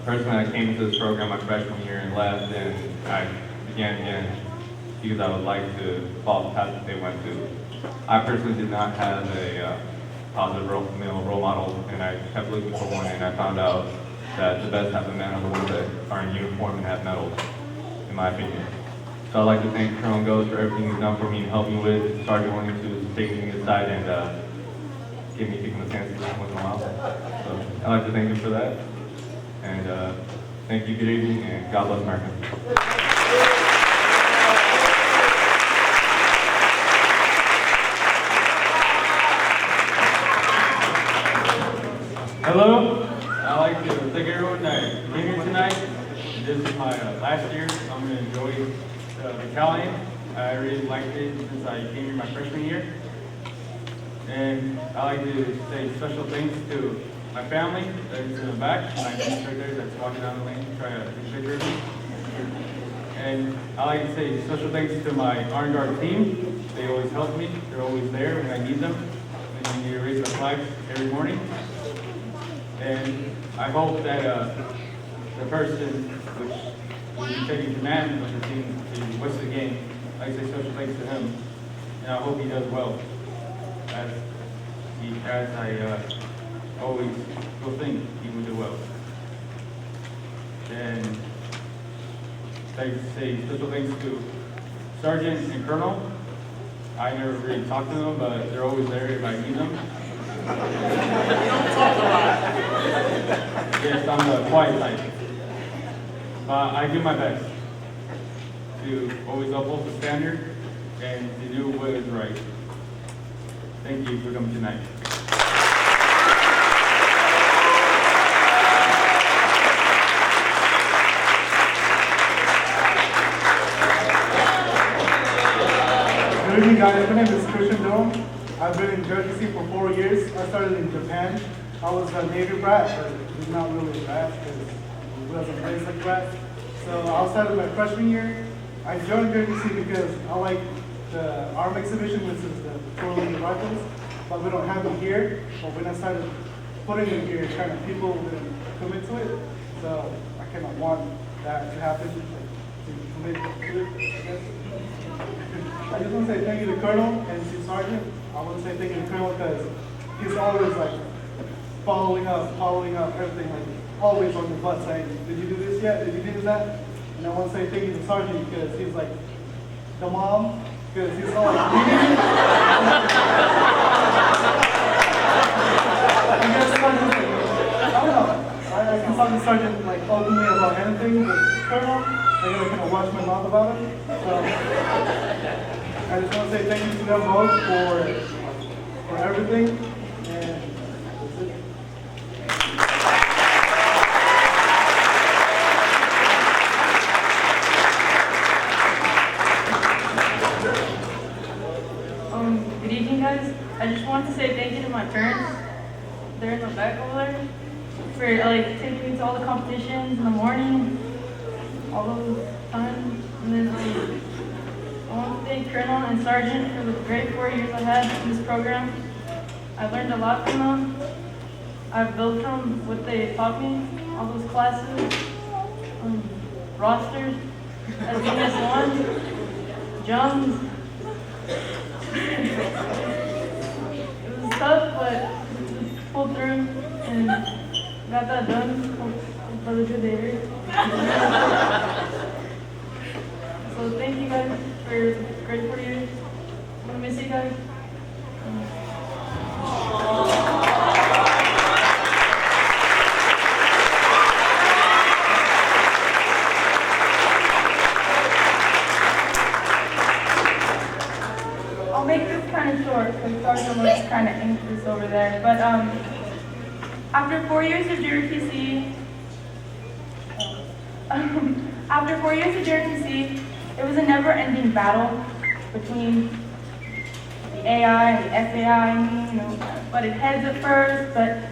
Speaker 13: Personally, I came into this program my freshman year and left, and I began again because I would like to follow the path that they went to. I personally did not have a positive male role model, and I kept looking for one, and I found out that the best type of men are the ones that are in uniform and have medals, in my opinion. So I'd like to thank Colonel Gose for everything he's done for me and helped me with. Sergeant Williams, who's taking me aside and gave me kicking the pants once in a while. So I'd like to thank him for that. And thank you, good evening, and God bless America. Hello, I'd like to thank everyone that came here tonight. This is my last year. I'm going to enjoy the battalion. I really liked it since I came here my freshman year.
Speaker 12: And I like to say special thanks to my family that's in the back, my niece right there that's walking down the lane, trying to take a picture of me. And I like to say special thanks to my Iron Guard team. They always help me. They're always there when I need them. When you need to raise the flags every morning. And I hope that the person which will be taking command of the team to what's the game, I say special thanks to him. And I hope he does well. As I always will think he will do well. And I'd like to say special thanks to Sergeant and Colonel. I never really talk to them, but they're always there if I need them. Yes, I'm the quiet type. But I do my best to always uphold the standard and to do what is right. Thank you for coming tonight.
Speaker 14: Good evening, guys. My name is Christian Dome. I've been in JROTC for 4 years. I started in Japan. I was a Navy brat, but it's not really a brat because it wasn't raised like brats. So outside of my freshman year, I joined JROTC because I like the arm exhibition, which is the four-legged rifles, but we don't have them here. But when I started putting them here, kind of people didn't commit to it. So I kind of want that to happen, to commit to it, I guess. I just want to say thank you to Colonel and to Sergeant. I want to say thank you to Colonel because he's always like following up everything, like always on the butt saying, did you do this yet? Did you do that? And I want to say thank you to Sergeant because he's like the mom, because he's all like, I can talk to Sergeant like openly about anything, but Colonel, I gotta kind of watch my mouth about it. So I just want to say thank you to them both for everything. And that's it.
Speaker 1: Good evening, guys. I just want to say thank you to my parents. They're in the back over there for like taking me to all the competitions in the morning, all those times. And then I want to thank Colonel and Sergeant for the great 4 years I had in this program. I learned a lot from them. I've built from what they taught me, all those classes, rosters, SES1, jumps. It was tough, but we pulled through and got that done. Brother good day. So thank you guys for great 4 years. I'm gonna miss you guys. I'll make this kind of short because Sergeant looks kind of anxious over there. But after 4 years of JROTC, it was a never-ending battle between the AI and the FAI. Butted heads at first, but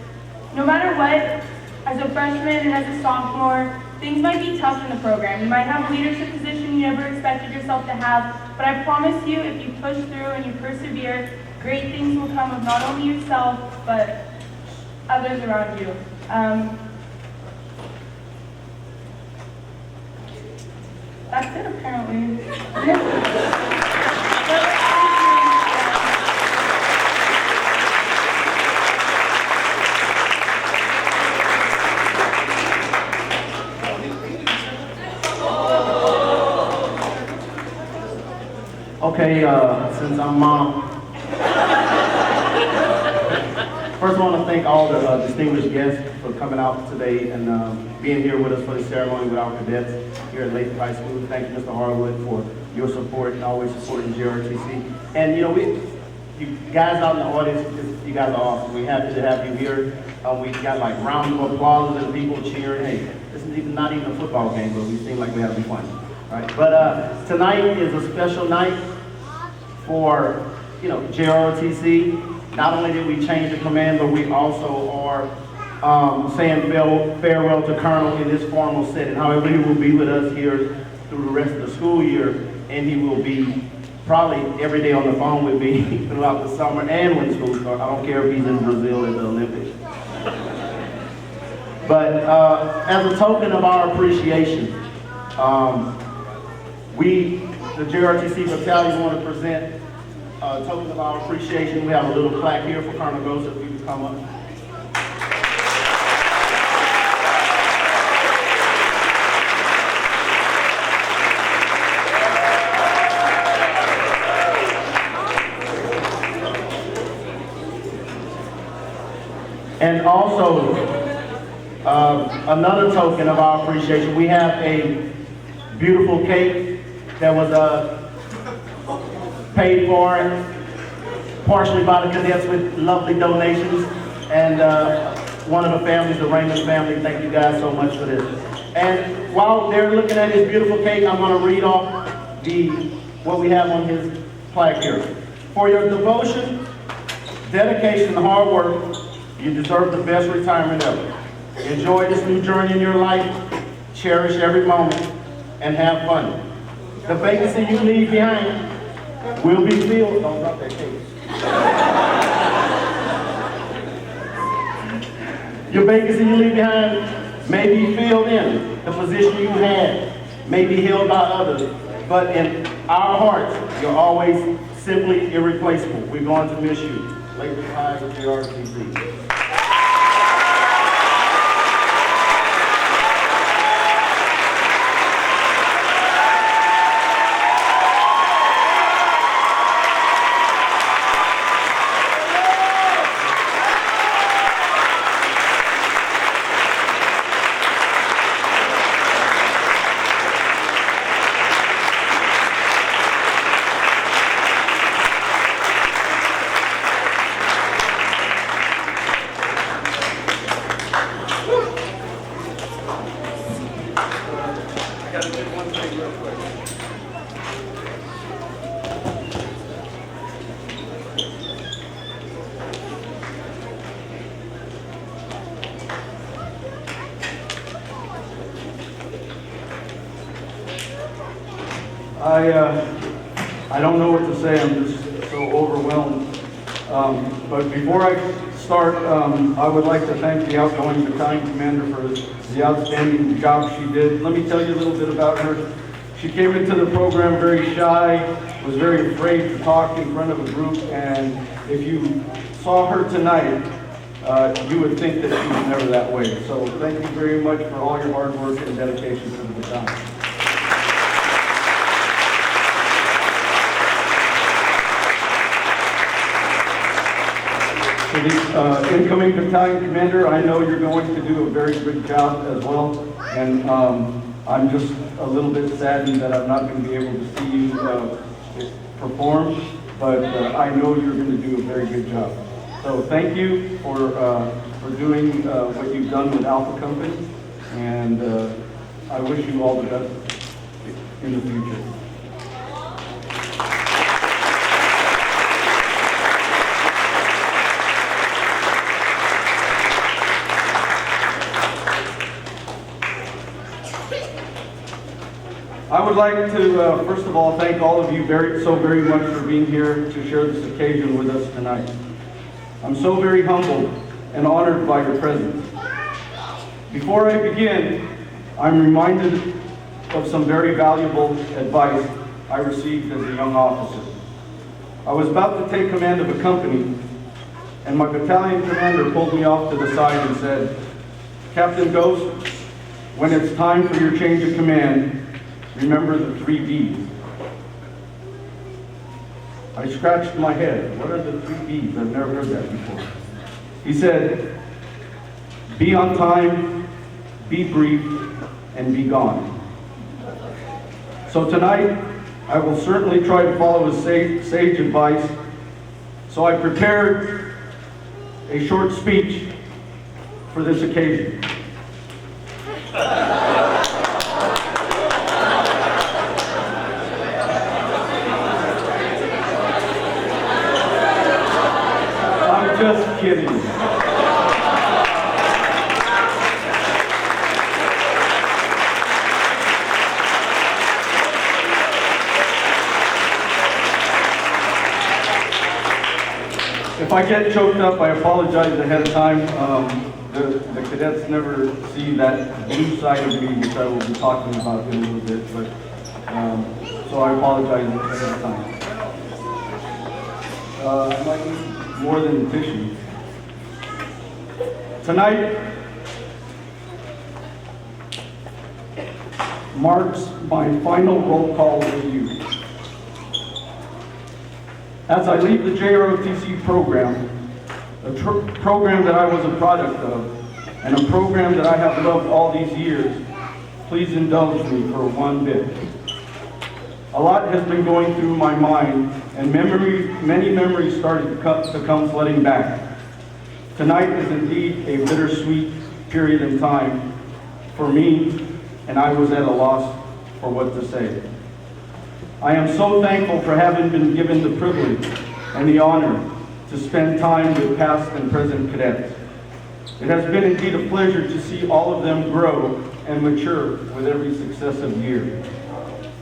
Speaker 1: no matter what, as a freshman and as a sophomore, things might be tough in the program. You might have a leadership position you never expected yourself to have, but I promise you, if you push through and you persevere, great things will come of not only yourself, but others around you. That's it, apparently.
Speaker 15: Okay, since I'm mom, first I want to thank all the distinguished guests for coming out today and being here with us for the ceremony with our cadets here at Lathrop High School. Thank you, Mr. Harwood, for your support and always supporting JROTC. And you guys out in the audience, you guys are awesome. We're happy to have you here. We got like rounds of applause and people cheering. Hey, this is not even a football game, but we seem like we have to be fun. Right? But tonight is a special night for JROTC. not only did we change the command, but we also are saying farewell to Colonel in this formal setting. However, he will be with us here through the rest of the school year, and he will be probably every day on the phone with me throughout the summer and when school starts. I don't care if he's in Brazil at the Olympics. But as a token of our appreciation, we, the JROTC battalion, want to present a token of our appreciation. We have a little plaque here for Colonel Gose, if you can come up. And also, another token of our appreciation, we have a beautiful cake that was paid for partially by the cadets with lovely donations. And one of the families, the Raymond family, thank you guys so much for this. And while they're looking at his beautiful cake, I'm going to read off what we have on his plaque here. For your devotion, dedication, and hard work, you deserve the best retirement ever. Enjoy this new journey in your life, cherish every moment, and have fun. The vacancy you leave behind will be filled. Don't drop that cake. Your vacancy you leave behind may be filled in. The position you had may be held by others, but in our hearts, you're always simply irreplaceable. We're going to miss you. Lathrop High, JROTC.
Speaker 2: I don't know what to say. I'm just so overwhelmed. But before I start, I would like to thank the outgoing battalion commander for the outstanding job she did. Let me tell you a little bit about her. She came into the program very shy, was very afraid to talk in front of a group, and if you saw her tonight, you would think that she was never that way. So thank you very much for all your hard work and dedication to the battalion. To the incoming battalion commander, I know you're going to do a very good job as well, and I'm just a little bit saddened that I'm not going to be able to see you perform, but I know you're going to do a very good job. So thank you for doing what you've done with Alpha Company, and I wish you all the best in the future. I would like to, first of all, thank all of you so very much for being here to share this occasion with us tonight. I'm so very humbled and honored by your presence. Before I begin, I'm reminded of some very valuable advice I received as a young officer. I was about to take command of a company, and my battalion commander pulled me off to the side and said, "Captain Gose, when it's time for your change of command, remember the 3 B's. I scratched my head. What are the 3 B's? I've never heard that before. He said, be on time, be brief, and be gone. So tonight, I will certainly try to follow his sage advice. So I prepared a short speech for this occasion. kidding. If I get choked up, I apologize ahead of time. The cadets never see that blue side of me, which I will be talking about in a little bit, but, so I apologize ahead of time. I might need more than tissue. Tonight marks my final roll call with you. As I leave the JROTC program, a program that I was a product of, and a program that I have loved all these years, please indulge me for one bit. A lot has been going through my mind, and many memories started to come flooding back. Tonight is indeed a bittersweet period in time for me, and I was at a loss for what to say. I am so thankful for having been given the privilege and the honor to spend time with past and present cadets. It has been indeed a pleasure to see all of them grow and mature with every successive year.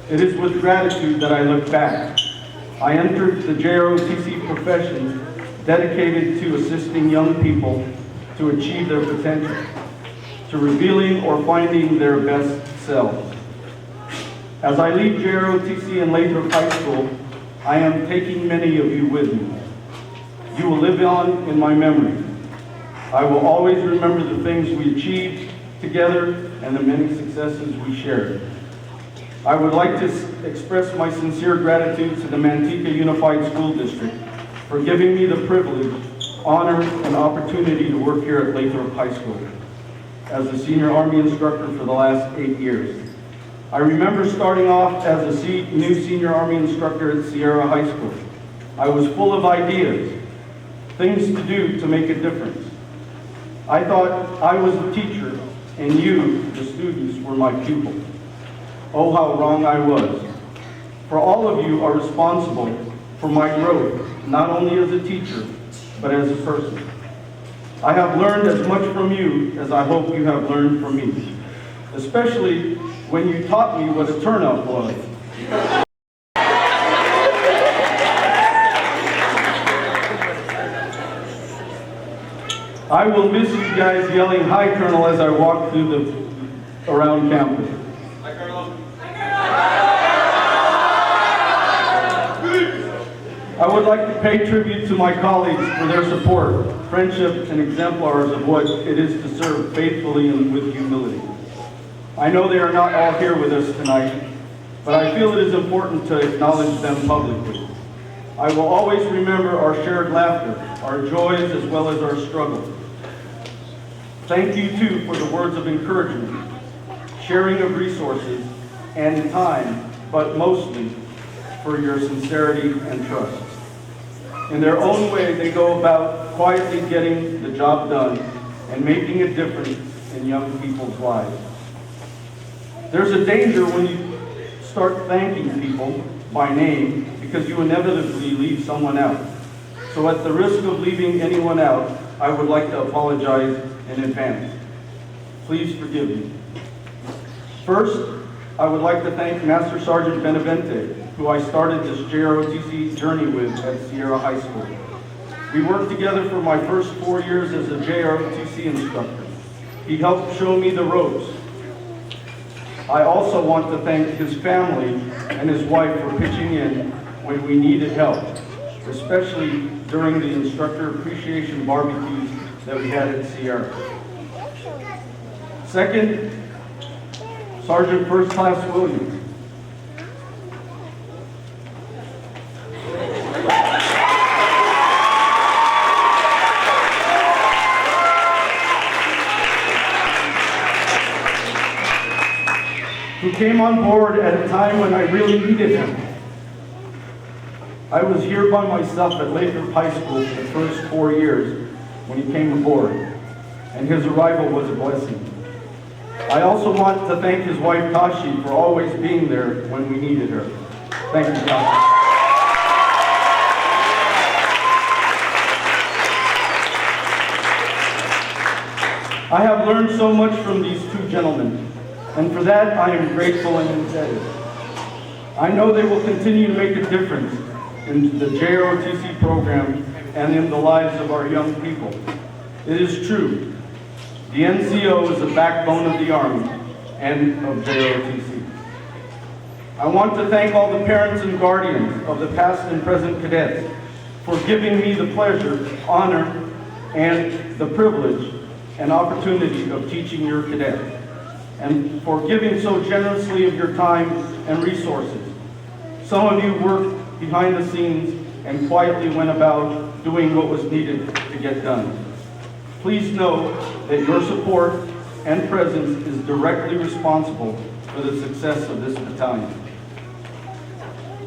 Speaker 2: It is with gratitude that I look back. I entered the JROTC profession dedicated to assisting young people to achieve their potential, to revealing or finding their best selves. As I leave JROTC and Lathrop High School, I am taking many of you with me. You will live on in my memory. I will always remember the things we achieved together and the many successes we shared. I would like to express my sincere gratitude to the Manteca Unified School District for giving me the privilege, honor, and opportunity to work here at Lathrop High School as a senior Army instructor for the last 8 years. I remember starting off as a new senior Army instructor at Sierra High School. I was full of ideas, things to do to make a difference. I thought I was the teacher and you, the students, were my pupils. Oh, how wrong I was. For all of you are responsible for my growth, not only as a teacher, but as a person. I have learned as much from you as I hope you have learned from me, especially when you taught me what a turn-up was. I will miss you guys yelling, "Hi, Colonel," as I walk through around campus.
Speaker 7: Hi, Colonel.
Speaker 2: I would like to pay tribute to my colleagues for their support, friendship, and exemplars of what it is to serve faithfully and with humility. I know they are not all here with us tonight, but I feel it is important to acknowledge them publicly. I will always remember our shared laughter, our joys, as well as our struggles. Thank you, too, for the words of encouragement, sharing of resources, and time, but mostly for your sincerity and trust. In their own way, they go about quietly getting the job done and making a difference in young people's lives. There's a danger when you start thanking people by name because you inevitably leave someone out. So at the risk of leaving anyone out, I would like to apologize in advance. Please forgive me. First, I would like to thank Master Sergeant Benavente, who I started this JROTC journey with at Sierra High School. We worked together for my first 4 years as a JROTC instructor. He helped show me the ropes. I also want to thank his family and his wife for pitching in when we needed help, especially during the instructor appreciation barbecues that we had at Sierra. Second, Sergeant First Class Williams. Who came on board at a time when I really needed him. I was here by myself at Lathrop High School for the first 4 years when he came aboard, and his arrival was a blessing. I also want to thank his wife Tashi for always being there when we needed her. Thank you, Tashi. I have learned so much from these two gentlemen, and for that I am grateful and indebted. I know they will continue to make a difference in the JROTC program and in the lives of our young people. It is true, the NCO is the backbone of the Army and of JROTC. I want to thank all the parents and guardians of the past and present cadets for giving me the pleasure, honor, and the privilege and opportunity of teaching your cadet, and for giving so generously of your time and resources. Some of you worked behind the scenes and quietly went about doing what was needed to get done. Please know that your support and presence is directly responsible for the success of this battalion.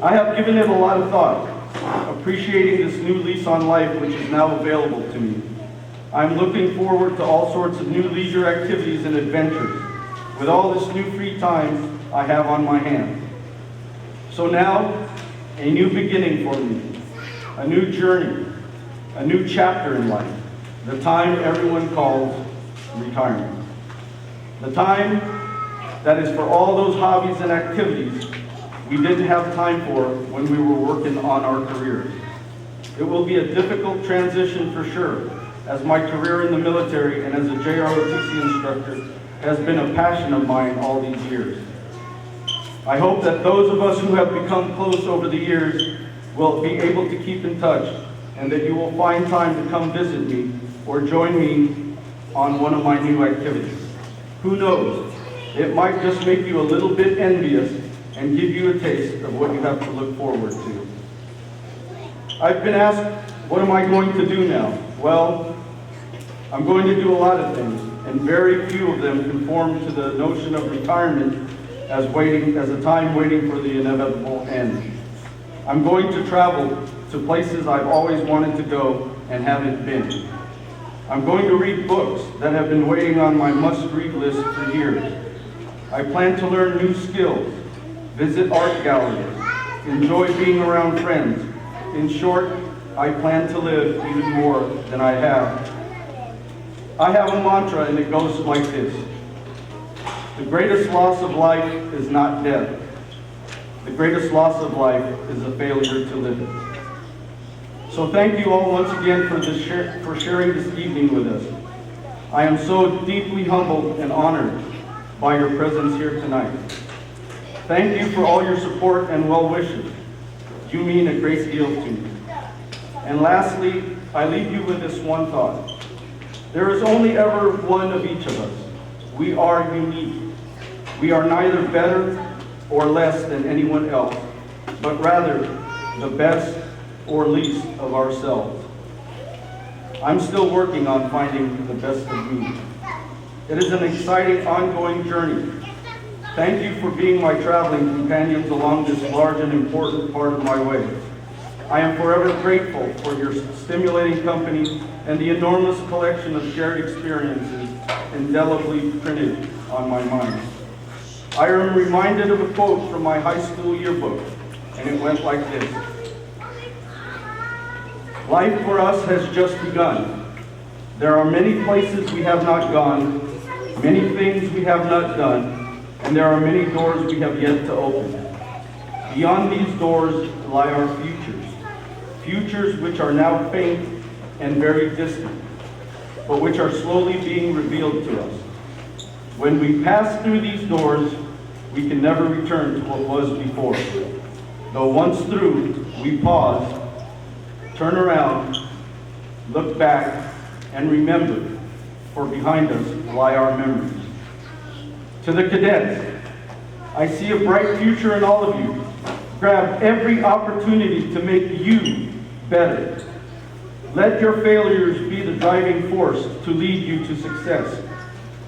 Speaker 2: I have given it a lot of thought, appreciating this new lease on life which is now available to me. I'm looking forward to all sorts of new leisure activities and adventures with all this new free time I have on my hands. So now, a new beginning for me, a new journey, a new chapter in life, the time everyone calls retirement. The time that is for all those hobbies and activities we didn't have time for when we were working on our careers. It will be a difficult transition for sure, as my career in the military and as a JROTC instructor has been a passion of mine all these years. I hope that those of us who have become close over the years will be able to keep in touch, and that you will find time to come visit me or join me on one of my new activities. Who knows, it might just make you a little bit envious and give you a taste of what you have to look forward to. I've been asked, what am I going to do now? Well, I'm going to do a lot of things, and very few of them conform to the notion of retirement as a time waiting for the inevitable end. I'm going to travel to places I've always wanted to go and haven't been. I'm going to read books that have been waiting on my must-read list for years. I plan to learn new skills, visit art galleries, enjoy being around friends. In short, I plan to live even more than I have. I have a mantra, and it goes like this: the greatest loss of life is not death. The greatest loss of life is a failure to live it. So thank you all once again for sharing this evening with us. I am so deeply humbled and honored by your presence here tonight. Thank you for all your support and well wishes. You mean a great deal to me. And lastly, I leave you with this one thought. There is only ever one of each of us. We are unique. We are neither better or less than anyone else, but rather the best or least of ourselves. I'm still working on finding the best of me. It is an exciting, ongoing journey. Thank you for being my traveling companions along this large and important part of my way. I am forever grateful for your stimulating company and the enormous collection of shared experiences indelibly printed on my mind. I am reminded of a quote from my high school yearbook, and it went like this: life for us has just begun. There are many places we have not gone, many things we have not done, and there are many doors we have yet to open. Beyond these doors lie our futures, futures which are now faint and very distant, but which are slowly being revealed to us. When we pass through these doors, we can never return to what was before. Though once through, we pause, turn around, look back, and remember, for behind us lie our memories. To the cadets, I see a bright future in all of you. Grab every opportunity to make you better. Let your failures be the driving force to lead you to success.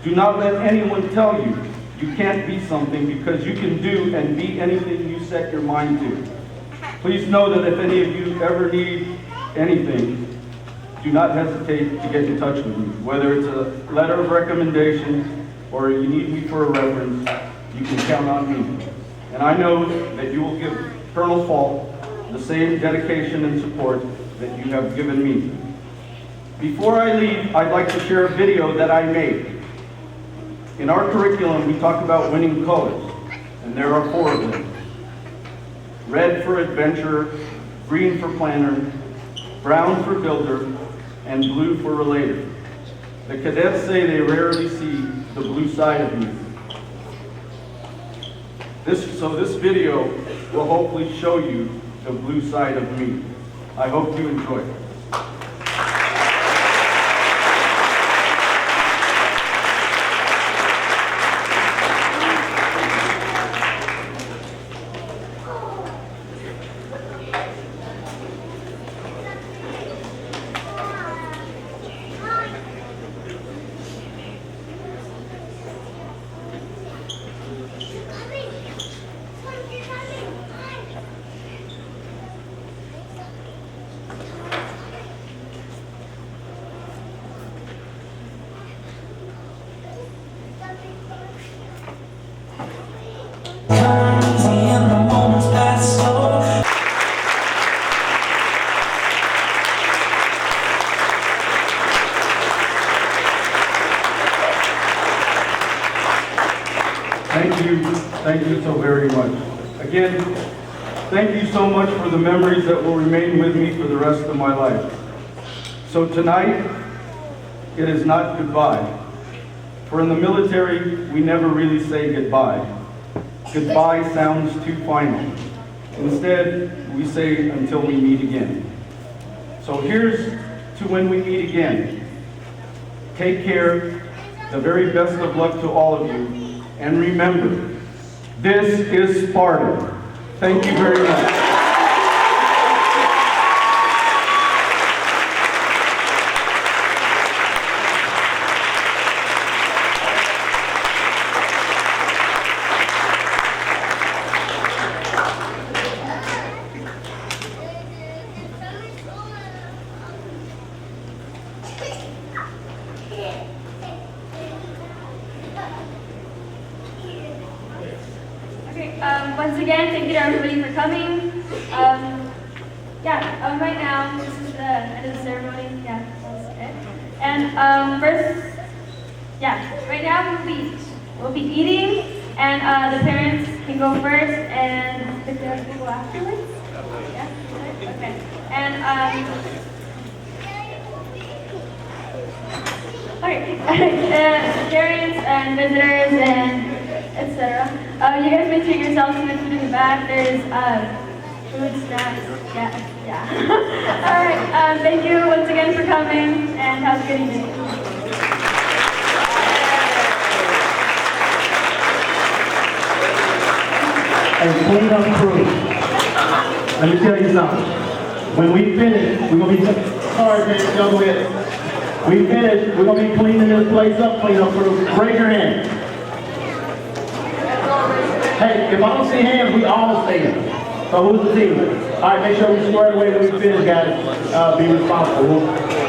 Speaker 2: Do not let anyone tell you you can't be something, because you can do and be anything you set your mind to. Please know that if any of you ever need anything, do not hesitate to get in touch with me. Whether it's a letter of recommendation or you need me for a reference, you can count on me. And I know that you will give Colonel Falk the same dedication and support that you have given me. Before I leave, I'd like to share a video that I made. In our curriculum, we talk about winning colors, and there are 4 of them. Red for adventure, green for planner, brown for builder, and blue for relator. The cadets say they rarely see the blue side of me. So this video will hopefully show you the blue side of me. I hope you enjoy it. Thank you so very much. Again, thank you so much for the memories that will remain with me for the rest of my life. So tonight, it is not goodbye. For in the military, we never really say goodbye. Goodbye sounds too final. Instead, we say until we meet again. So here's to when we meet again. Take care. The very best of luck to all of you. And remember, this is Sparta. Thank you very much.
Speaker 10: Once again, thank you to everybody for coming. Right now, this is the end of the ceremony. Yeah, that's it. And right now we'll be eating, and the parents can go first, and the parents will go afterwards. Yeah, okay. And parents and visitors and etc. You guys may treat yourselves to the food in the back. There's food, snacks. Yeah. All right. Thank you once again for coming, and have a good evening.
Speaker 15: And clean up crew. Let me tell you something. When we finish, we're gonna be sorry, man, y'all go ahead. We finish, we're gonna be cleaning this place up, clean up crew. Raise your hand. Hey, if I don't see hands, we all stand. So who's the team? All right, make sure we square it away when we finish, guys. Be responsible.